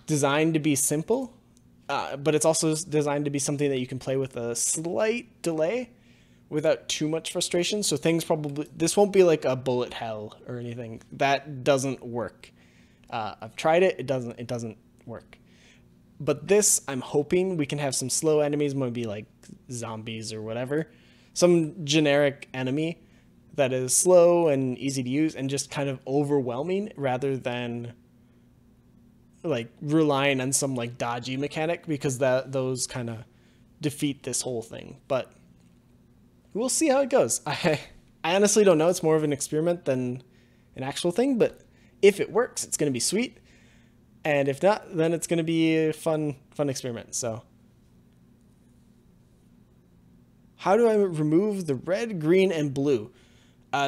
designed to be simple, but it's also designed to be something that you can play with a slight delay without too much frustration. So this won't be like a bullet hell or anything. That doesn't work. I've tried it. It doesn't work. But this, I'm hoping we can have some slow enemies, maybe like zombies or whatever. Some generic enemy that is slow and easy to use and just kind of overwhelming rather than like relying on some like dodgy mechanic, because those kind of defeat this whole thing. But we'll see how it goes. I honestly don't know. It's more of an experiment than an actual thing, but if it works, it's going to be sweet. And if not, then it's going to be a fun experiment. So how do I remove the red, green, and blue?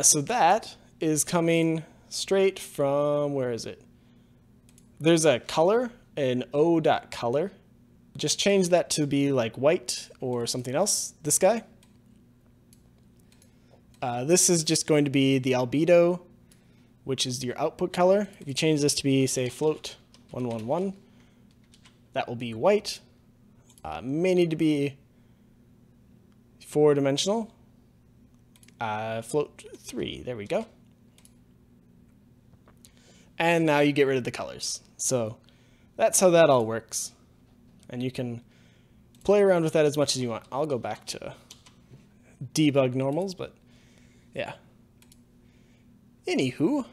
So that is coming straight from, where is it? There's a color, an O.color. Just change that to be like white or something else. This guy. This is just going to be the albedo, which is your output color. If you change this to be, say, float 111, that will be white. May need to be 4-dimensional. Float 3, there we go. And now you get rid of the colors. So that's how that all works. And you can play around with that as much as you want. I'll go back to debug normals, but yeah. Anywho,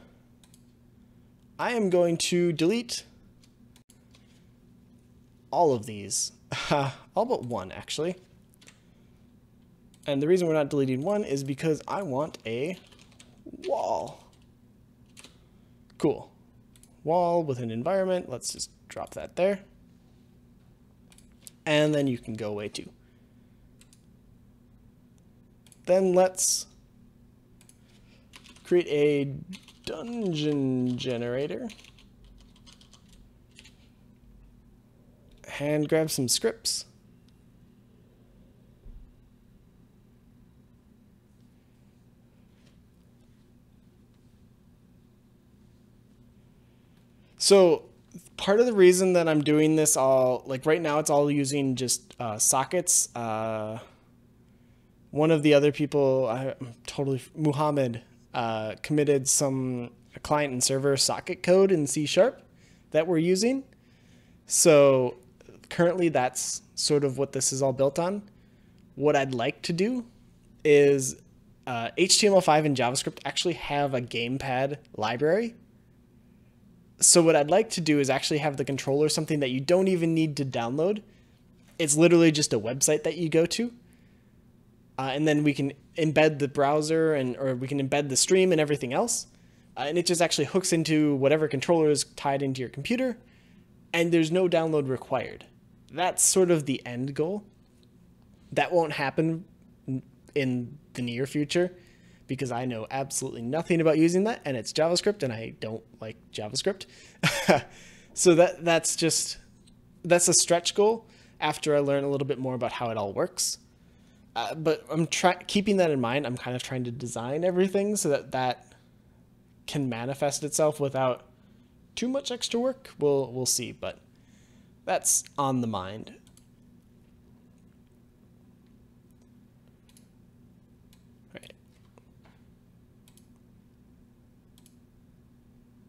I am going to delete all of these. All but one, actually. And the reason we're not deleting one is because I want a wall. Cool. Wall with an environment. Let's just drop that there. And then you can go away too. Then let's create a dungeon generator. And grab some scripts. So part of the reason that I'm doing this all, like right now it's all using just sockets. One of the other people, Muhammad, committed some client and server socket code in C# that we're using. So currently that's sort of what this is all built on. What I'd like to do is HTML5 and JavaScript actually have a gamepad library. So what I'd like to do is actually have the controller something that you don't even need to download. It's literally just a website that you go to. And then we can embed the browser or we can embed the stream and everything else. And it just actually hooks into whatever controller is tied into your computer. And there's no download required. That's sort of the end goal. That won't happen in the near future, because I know absolutely nothing about using that, and it's JavaScript, and I don't like JavaScript. So that's a stretch goal after I learn a little bit more about how it all works. But I'm keeping that in mind. I'm kind of trying to design everything so that can manifest itself without too much extra work. We'll see, but that's on the mind. Right.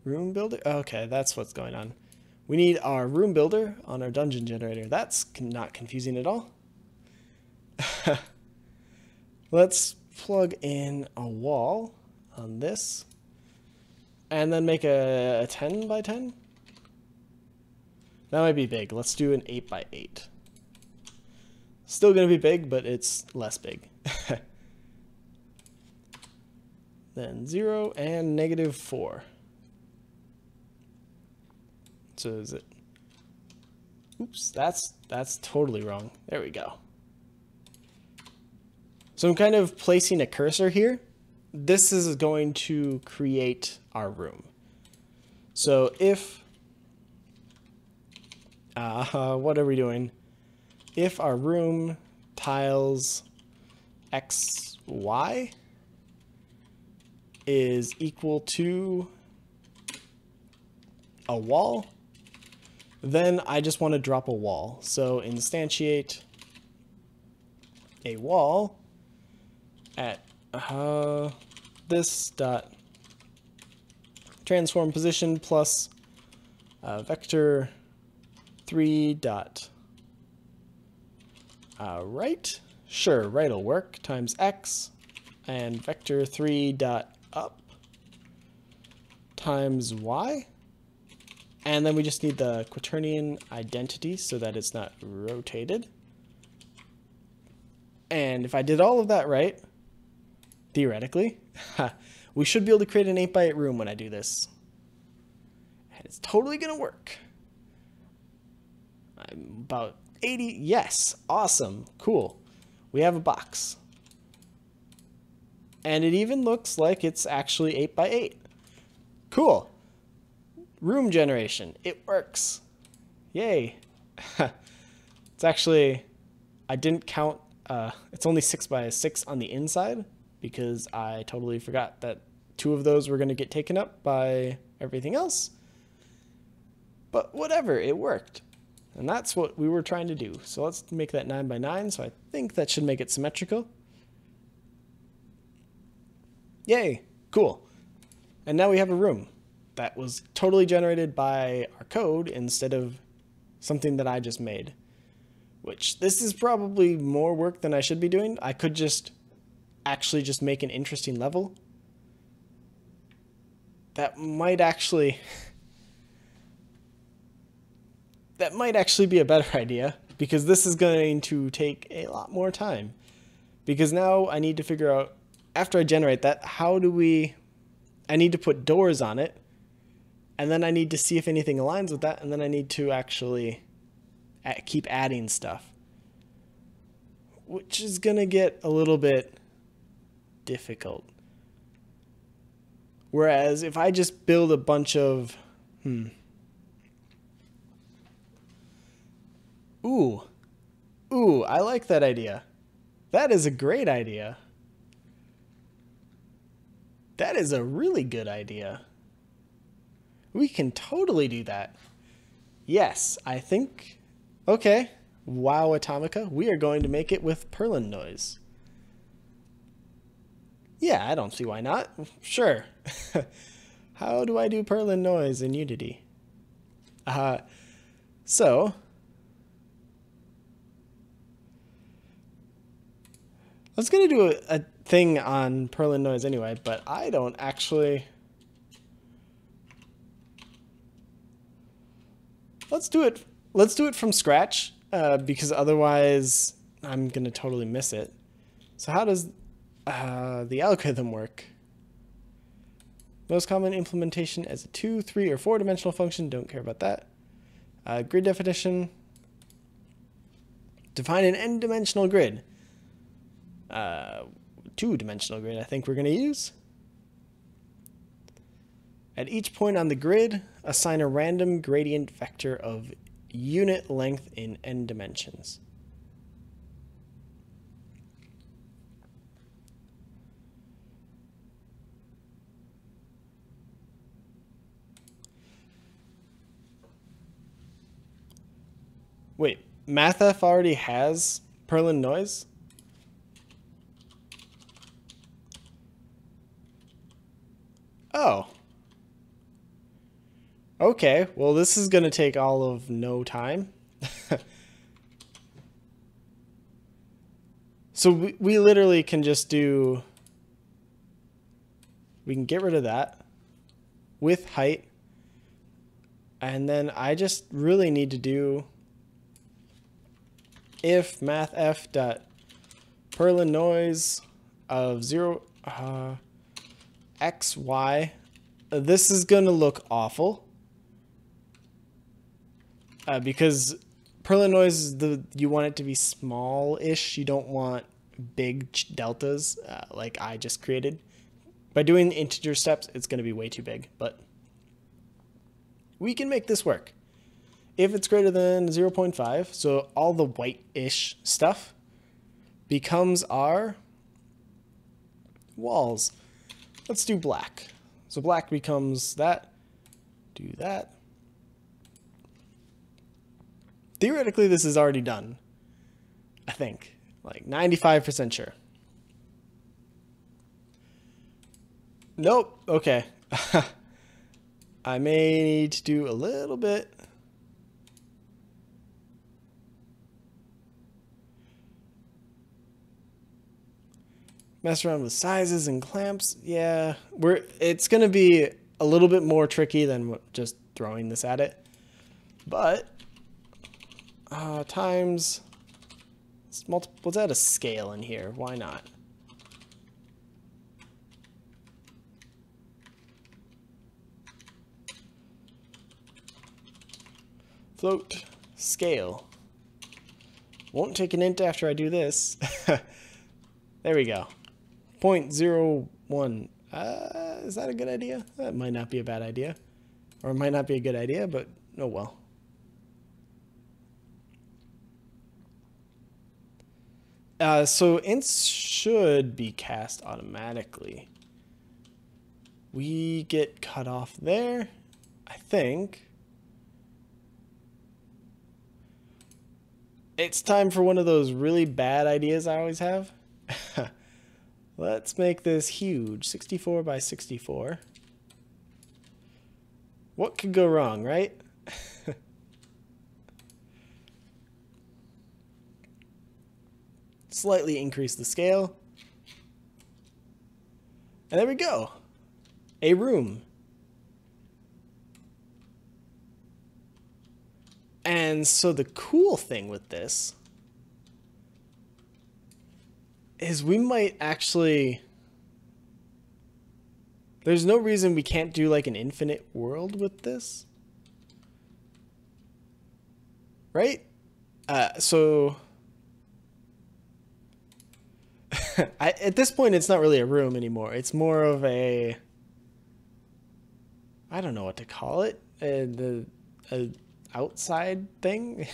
Room builder? Okay, that's what's going on. We need our room builder on our dungeon generator. That's not confusing at all. Let's plug in a wall on this and then make a 10 by 10. That might be big. Let's do an 8 by 8. Still going to be big, but it's less big. Then 0 and -4. So is it? Oops, that's totally wrong. There we go. So I'm kind of placing a cursor here. This is going to create our room. So if, what are we doing? If our room tiles x, y is equal to a wall, then I just want to drop a wall. So instantiate a wall at this dot transform position plus vector 3 dot right. Sure, right will work, times x, and vector 3 dot up times y. And then we just need the quaternion identity so that it's not rotated. And if I did all of that right, theoretically, we should be able to create an 8 by 8 room when I do this. And it's totally going to work. I'm about 80. Yes. Awesome. Cool. We have a box. And it even looks like it's actually 8 by 8. Cool. Room generation. It works. Yay. It's actually, I didn't count, it's only 6 by 6 on the inside, because I totally forgot that 2 of those were going to get taken up by everything else. But whatever, it worked. And that's what we were trying to do. So let's make that 9 by 9. So I think that should make it symmetrical. Yay, cool. And now we have a room that was totally generated by our code instead of something that I just made. Which, this is probably more work than I should be doing. I could just actually just make an interesting level. That might actually be a better idea, because this is going to take a lot more time. Because now I need to figure out, after I generate that, I need to put doors on it, and then I need to see if anything aligns with that, and then I need to actually keep adding stuff, which is going to get a little bit difficult. Whereas if I just build a bunch of, Ooh, I like that idea. That is a great idea. That is a really good idea. We can totally do that. Yes, I think, okay. Wow, Atomica, we are going to make it with Perlin noise. Yeah, I don't see why not. Sure. How do I do Perlin noise in Unity? So, I was going to do a thing on Perlin noise anyway, but I don't actually. Let's do it from scratch, because otherwise I'm going to totally miss it. So how does the algorithm work? Most common implementation as a 2, 3, or 4 dimensional function. Don't care about that. Grid definition. Define an n-dimensional grid. two-dimensional grid I think we're going to use. At each point on the grid, assign a random gradient vector of unit length in n dimensions. Wait, Mathf already has Perlin noise? Oh. Okay, well this is going to take all of no time. So we literally can just do... We can get rid of that with height. And then I just really need to do if Mathf.Perlin noise of 0 x, y. This is going to look awful. Because Perlin noise, you want it to be small-ish. You don't want big deltas like I just created. By doing integer steps, it's going to be way too big, but we can make this work. If it's greater than 0.5, so all the white-ish stuff becomes our walls. Let's do black. So black becomes that. Do that. Theoretically, this is already done. I think. Like 95% sure. Nope. Okay. I may need to do a little bit. Mess around with sizes and clamps. Yeah, it's going to be a little bit more tricky than just throwing this at it. But times let's add a scale in here. Why not? Float scale. Won't take an int after I do this. There we go. 0.01. Is that a good idea? That might not be a bad idea. Or it might not be a good idea, but oh well. So ints should be cast automatically. We get cut off there, I think. It's time for one of those really bad ideas I always have. Let's make this huge, 64 by 64. What could go wrong, right? Slightly increase the scale. And there we go. A room. And so the cool thing with this is we might actually... There's no reason we can't do like an infinite world with this. Right? So... at this point, it's not really a room anymore. It's more of a... I don't know what to call it. The outside thing.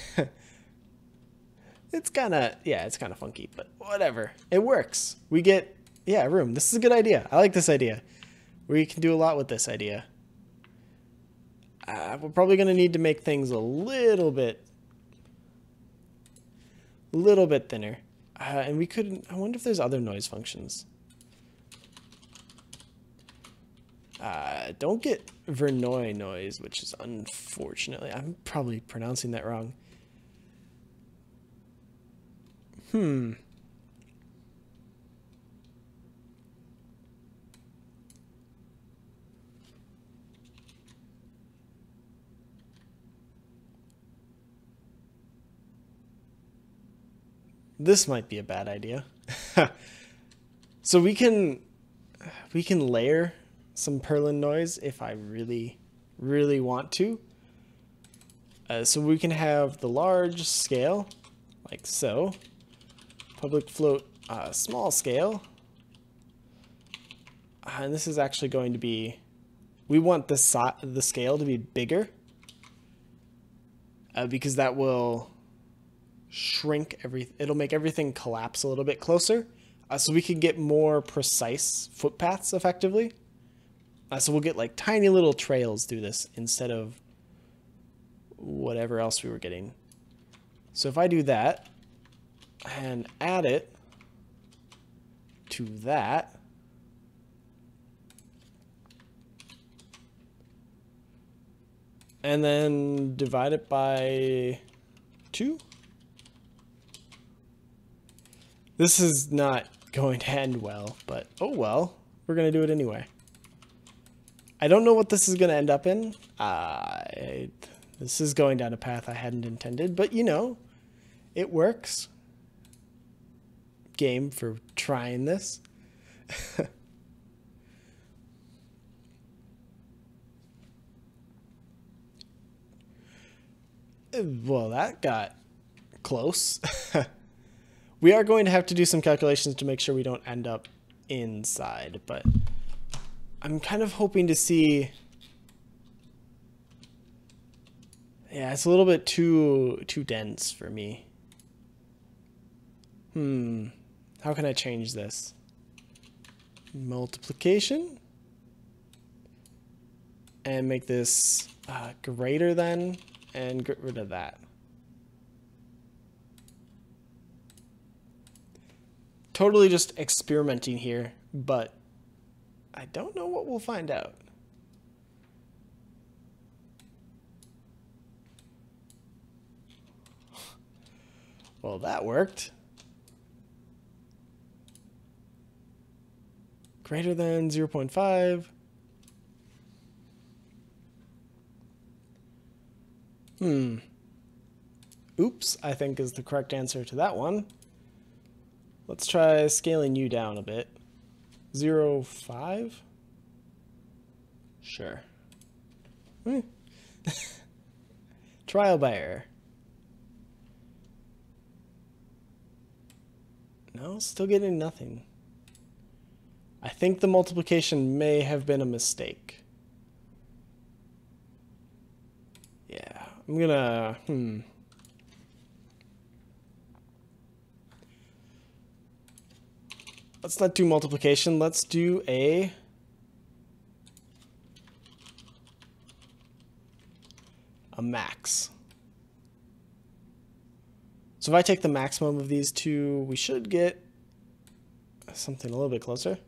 It's kind of, yeah, it's kind of funky, but whatever. It works. We get, yeah, a room. This is a good idea. I like this idea. We can do a lot with this idea. We're probably going to need to make things a little bit thinner. And we could, I wonder if there's other noise functions. Don't get Verneuil noise, which is unfortunately, I'm probably pronouncing that wrong. This might be a bad idea. So we can layer some Perlin noise if I really want to. So we can have the large scale, like so. Public float small scale. And this is actually going to be, we want the scale to be bigger because that will shrink it'll make everything collapse a little bit closer, so we can get more precise footpaths effectively. So we'll get like tiny little trails through this instead of whatever else we were getting. So if I do that and add it to that, and then divide it by 2. This is not going to end well, but oh well, we're going to do it anyway. I don't know what this is going to end up in. This is going down a path I hadn't intended, but you know, it works. Game for trying this. Well, that got close. We are going to have to do some calculations to make sure we don't end up inside, but I'm kind of hoping to see. Yeah, it's a little bit too dense for me. How can I change this? Multiplication? And make this greater than, and get rid of that. Totally just experimenting here, but I don't know what we'll find out. Well, that worked. Greater than 0.5. Oops, I think is the correct answer to that one. Let's try scaling you down a bit. 0.5? Sure. Trial by error. No, still getting nothing. I think the multiplication may have been a mistake. Yeah, I'm gonna, Let's not do multiplication. Let's do a max. So if I take the maximum of these two, we should get something a little bit closer.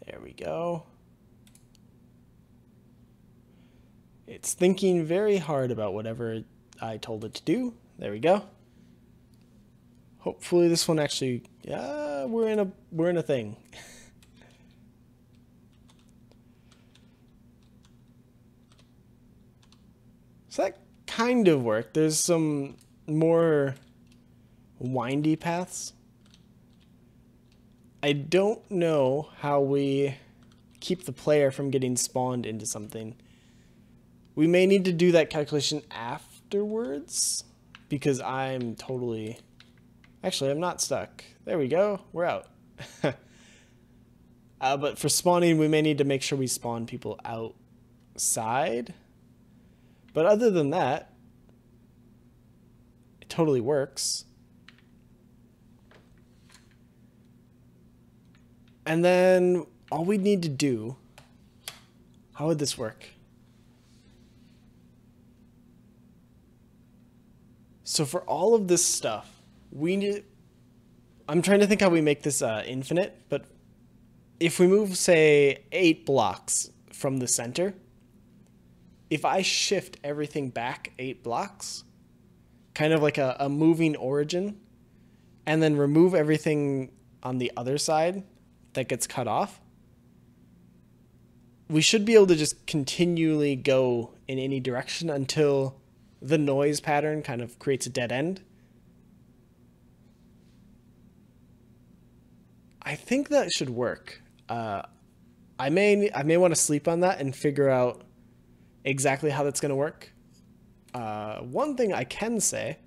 There we go. It's thinking very hard about whatever I told it to do. There we go. Hopefully this one actually, yeah, we're in a thing. So that kind of worked. There's some more windy paths. I don't know how we keep the player from getting spawned into something. We may need to do that calculation afterwards because I'm totally... Actually, I'm not stuck. There we go. We're out. But for spawning, we may need to make sure we spawn people outside. But other than that, it totally works. And then all we need to do, how would this work? So for all of this stuff, I'm trying to think how we make this infinite, but if we move, say, 8 blocks from the center, if I shift everything back 8 blocks, kind of like a moving origin, and then remove everything on the other side that gets cut off, we should be able to just continually go in any direction until the noise pattern kind of creates a dead end. I think that should work. I may want to sleep on that and figure out exactly how that's going to work. One thing I can say,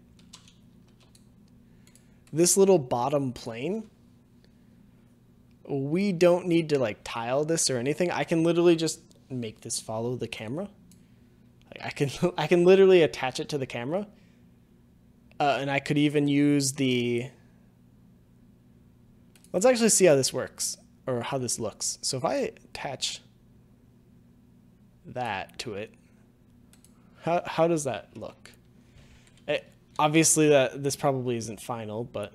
this little bottom plane, we don't need to like tile this or anything. I can literally just make this follow the camera. Like I can literally attach it to the camera. And I could even use the... Let's actually see how this works, or how this looks. So if I attach that to it, how does that look? Obviously this probably isn't final, but...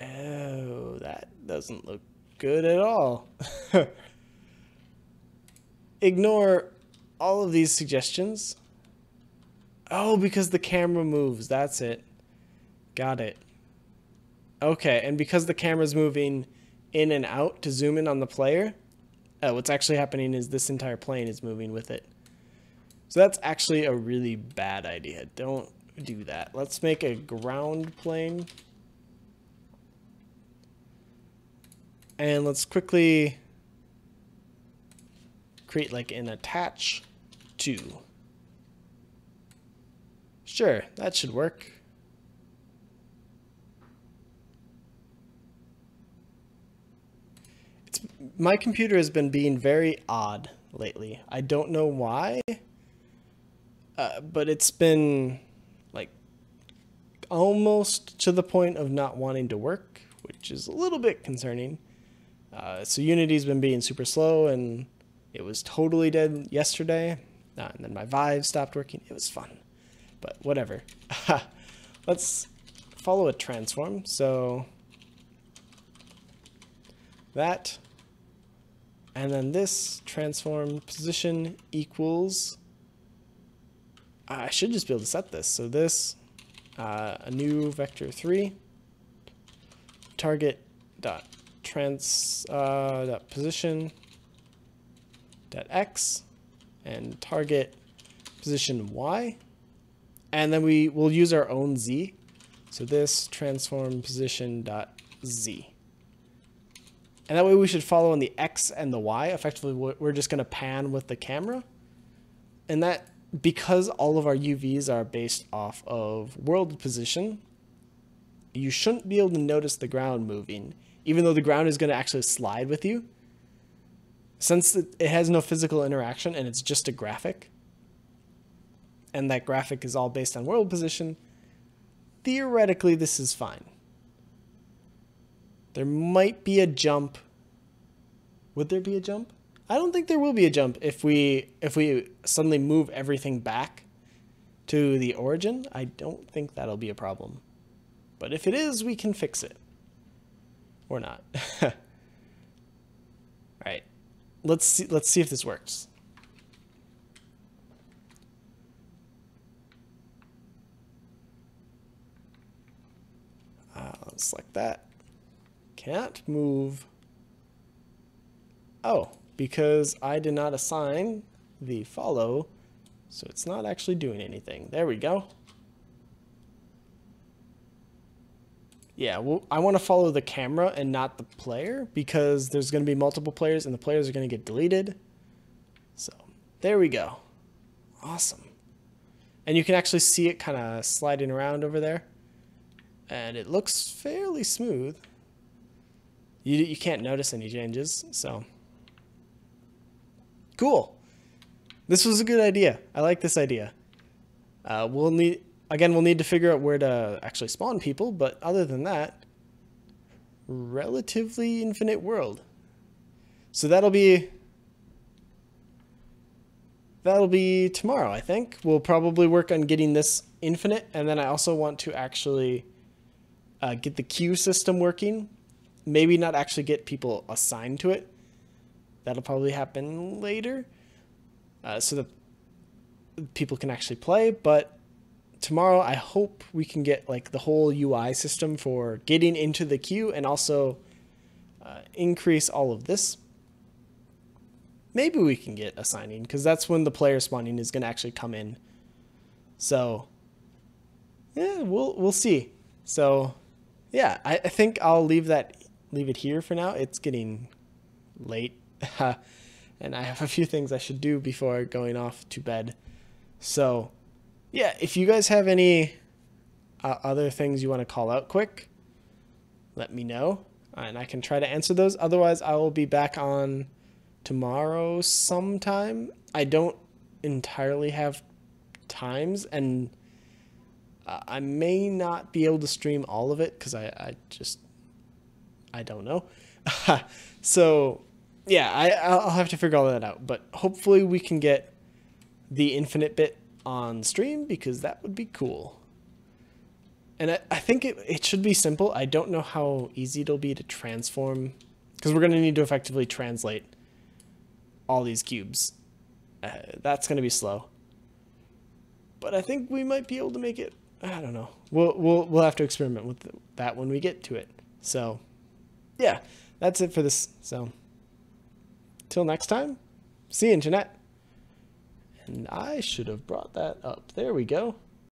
Oh, that doesn't look good at all. Ignore all of these suggestions. Oh, because the camera moves. That's it. Got it. Okay, and because the camera's moving in and out to zoom in on the player, what's actually happening is this entire plane is moving with it. So that's actually a really bad idea. Don't do that. Let's make a ground plane. And let's quickly create like an attach to. Sure, that should work. My computer has been being very odd lately. I don't know why, but it's been like almost to the point of not wanting to work, which is a little bit concerning. So Unity's been being super slow, and it was totally dead yesterday. And then my Vive stopped working. It was fun, but whatever. Let's follow a transform. So that, and then this transform position equals, I should just be able to set this. So this, a new vector 3, target dot dot position dot x, and target position y, and then we will use our own z. So this transform position dot z. And that way we should follow on the X and the Y. Effectively, we're just going to pan with the camera. And that, because all of our UVs are based off of world position, you shouldn't be able to notice the ground moving, even though the ground is going to actually slide with you. Since it has no physical interaction and it's just a graphic, and that graphic is all based on world position, theoretically this is fine. There might be a jump. Would there be a jump? I don't think there will be a jump if we suddenly move everything back to the origin. I don't think that'll be a problem. But if it is, we can fix it. Or not. All right. Let's see if this works. Let's select that. Can't move. Oh, because I did not assign the follow, so it's not actually doing anything. There we go. Yeah, well, I want to follow the camera and not the player, because there's going to be multiple players and the players are going to get deleted. So there we go. Awesome. And you can actually see it kind of sliding around over there. And it looks fairly smooth. You can't notice any changes, so. Cool. This was a good idea. I like this idea. We'll need to figure out where to actually spawn people, but other than that, relatively infinite world. So that'll be tomorrow, I think. We'll probably work on getting this infinite, and then I also want to actually get the queue system working. Maybe not actually get people assigned to it. That'll probably happen later, so that people can actually play. But tomorrow, I hope we can get like the whole UI system for getting into the queue, and also increase all of this. Maybe we can get assigning, because that's when the player spawning is going to actually come in. So yeah, we'll see. So yeah, I think I'll leave it here for now. It's getting late. and I have a few things I should do before going off to bed. So, yeah, if you guys have any other things you want to call out quick, let me know, and I can try to answer those. Otherwise, I will be back on tomorrow sometime. I don't entirely have times, and I may not be able to stream all of it because I don't know. So, yeah, I'll have to figure all that out. But hopefully we can get the infinite bit on stream because that would be cool. And I think it should be simple. I don't know how easy it'll be to transform because we're going to need to effectively translate all these cubes. That's going to be slow. But I think we might be able to make it. I don't know. We'll have to experiment with that when we get to it. So, yeah, that's it for this. So, till next time, see you, Internet. And I should have brought that up. There we go.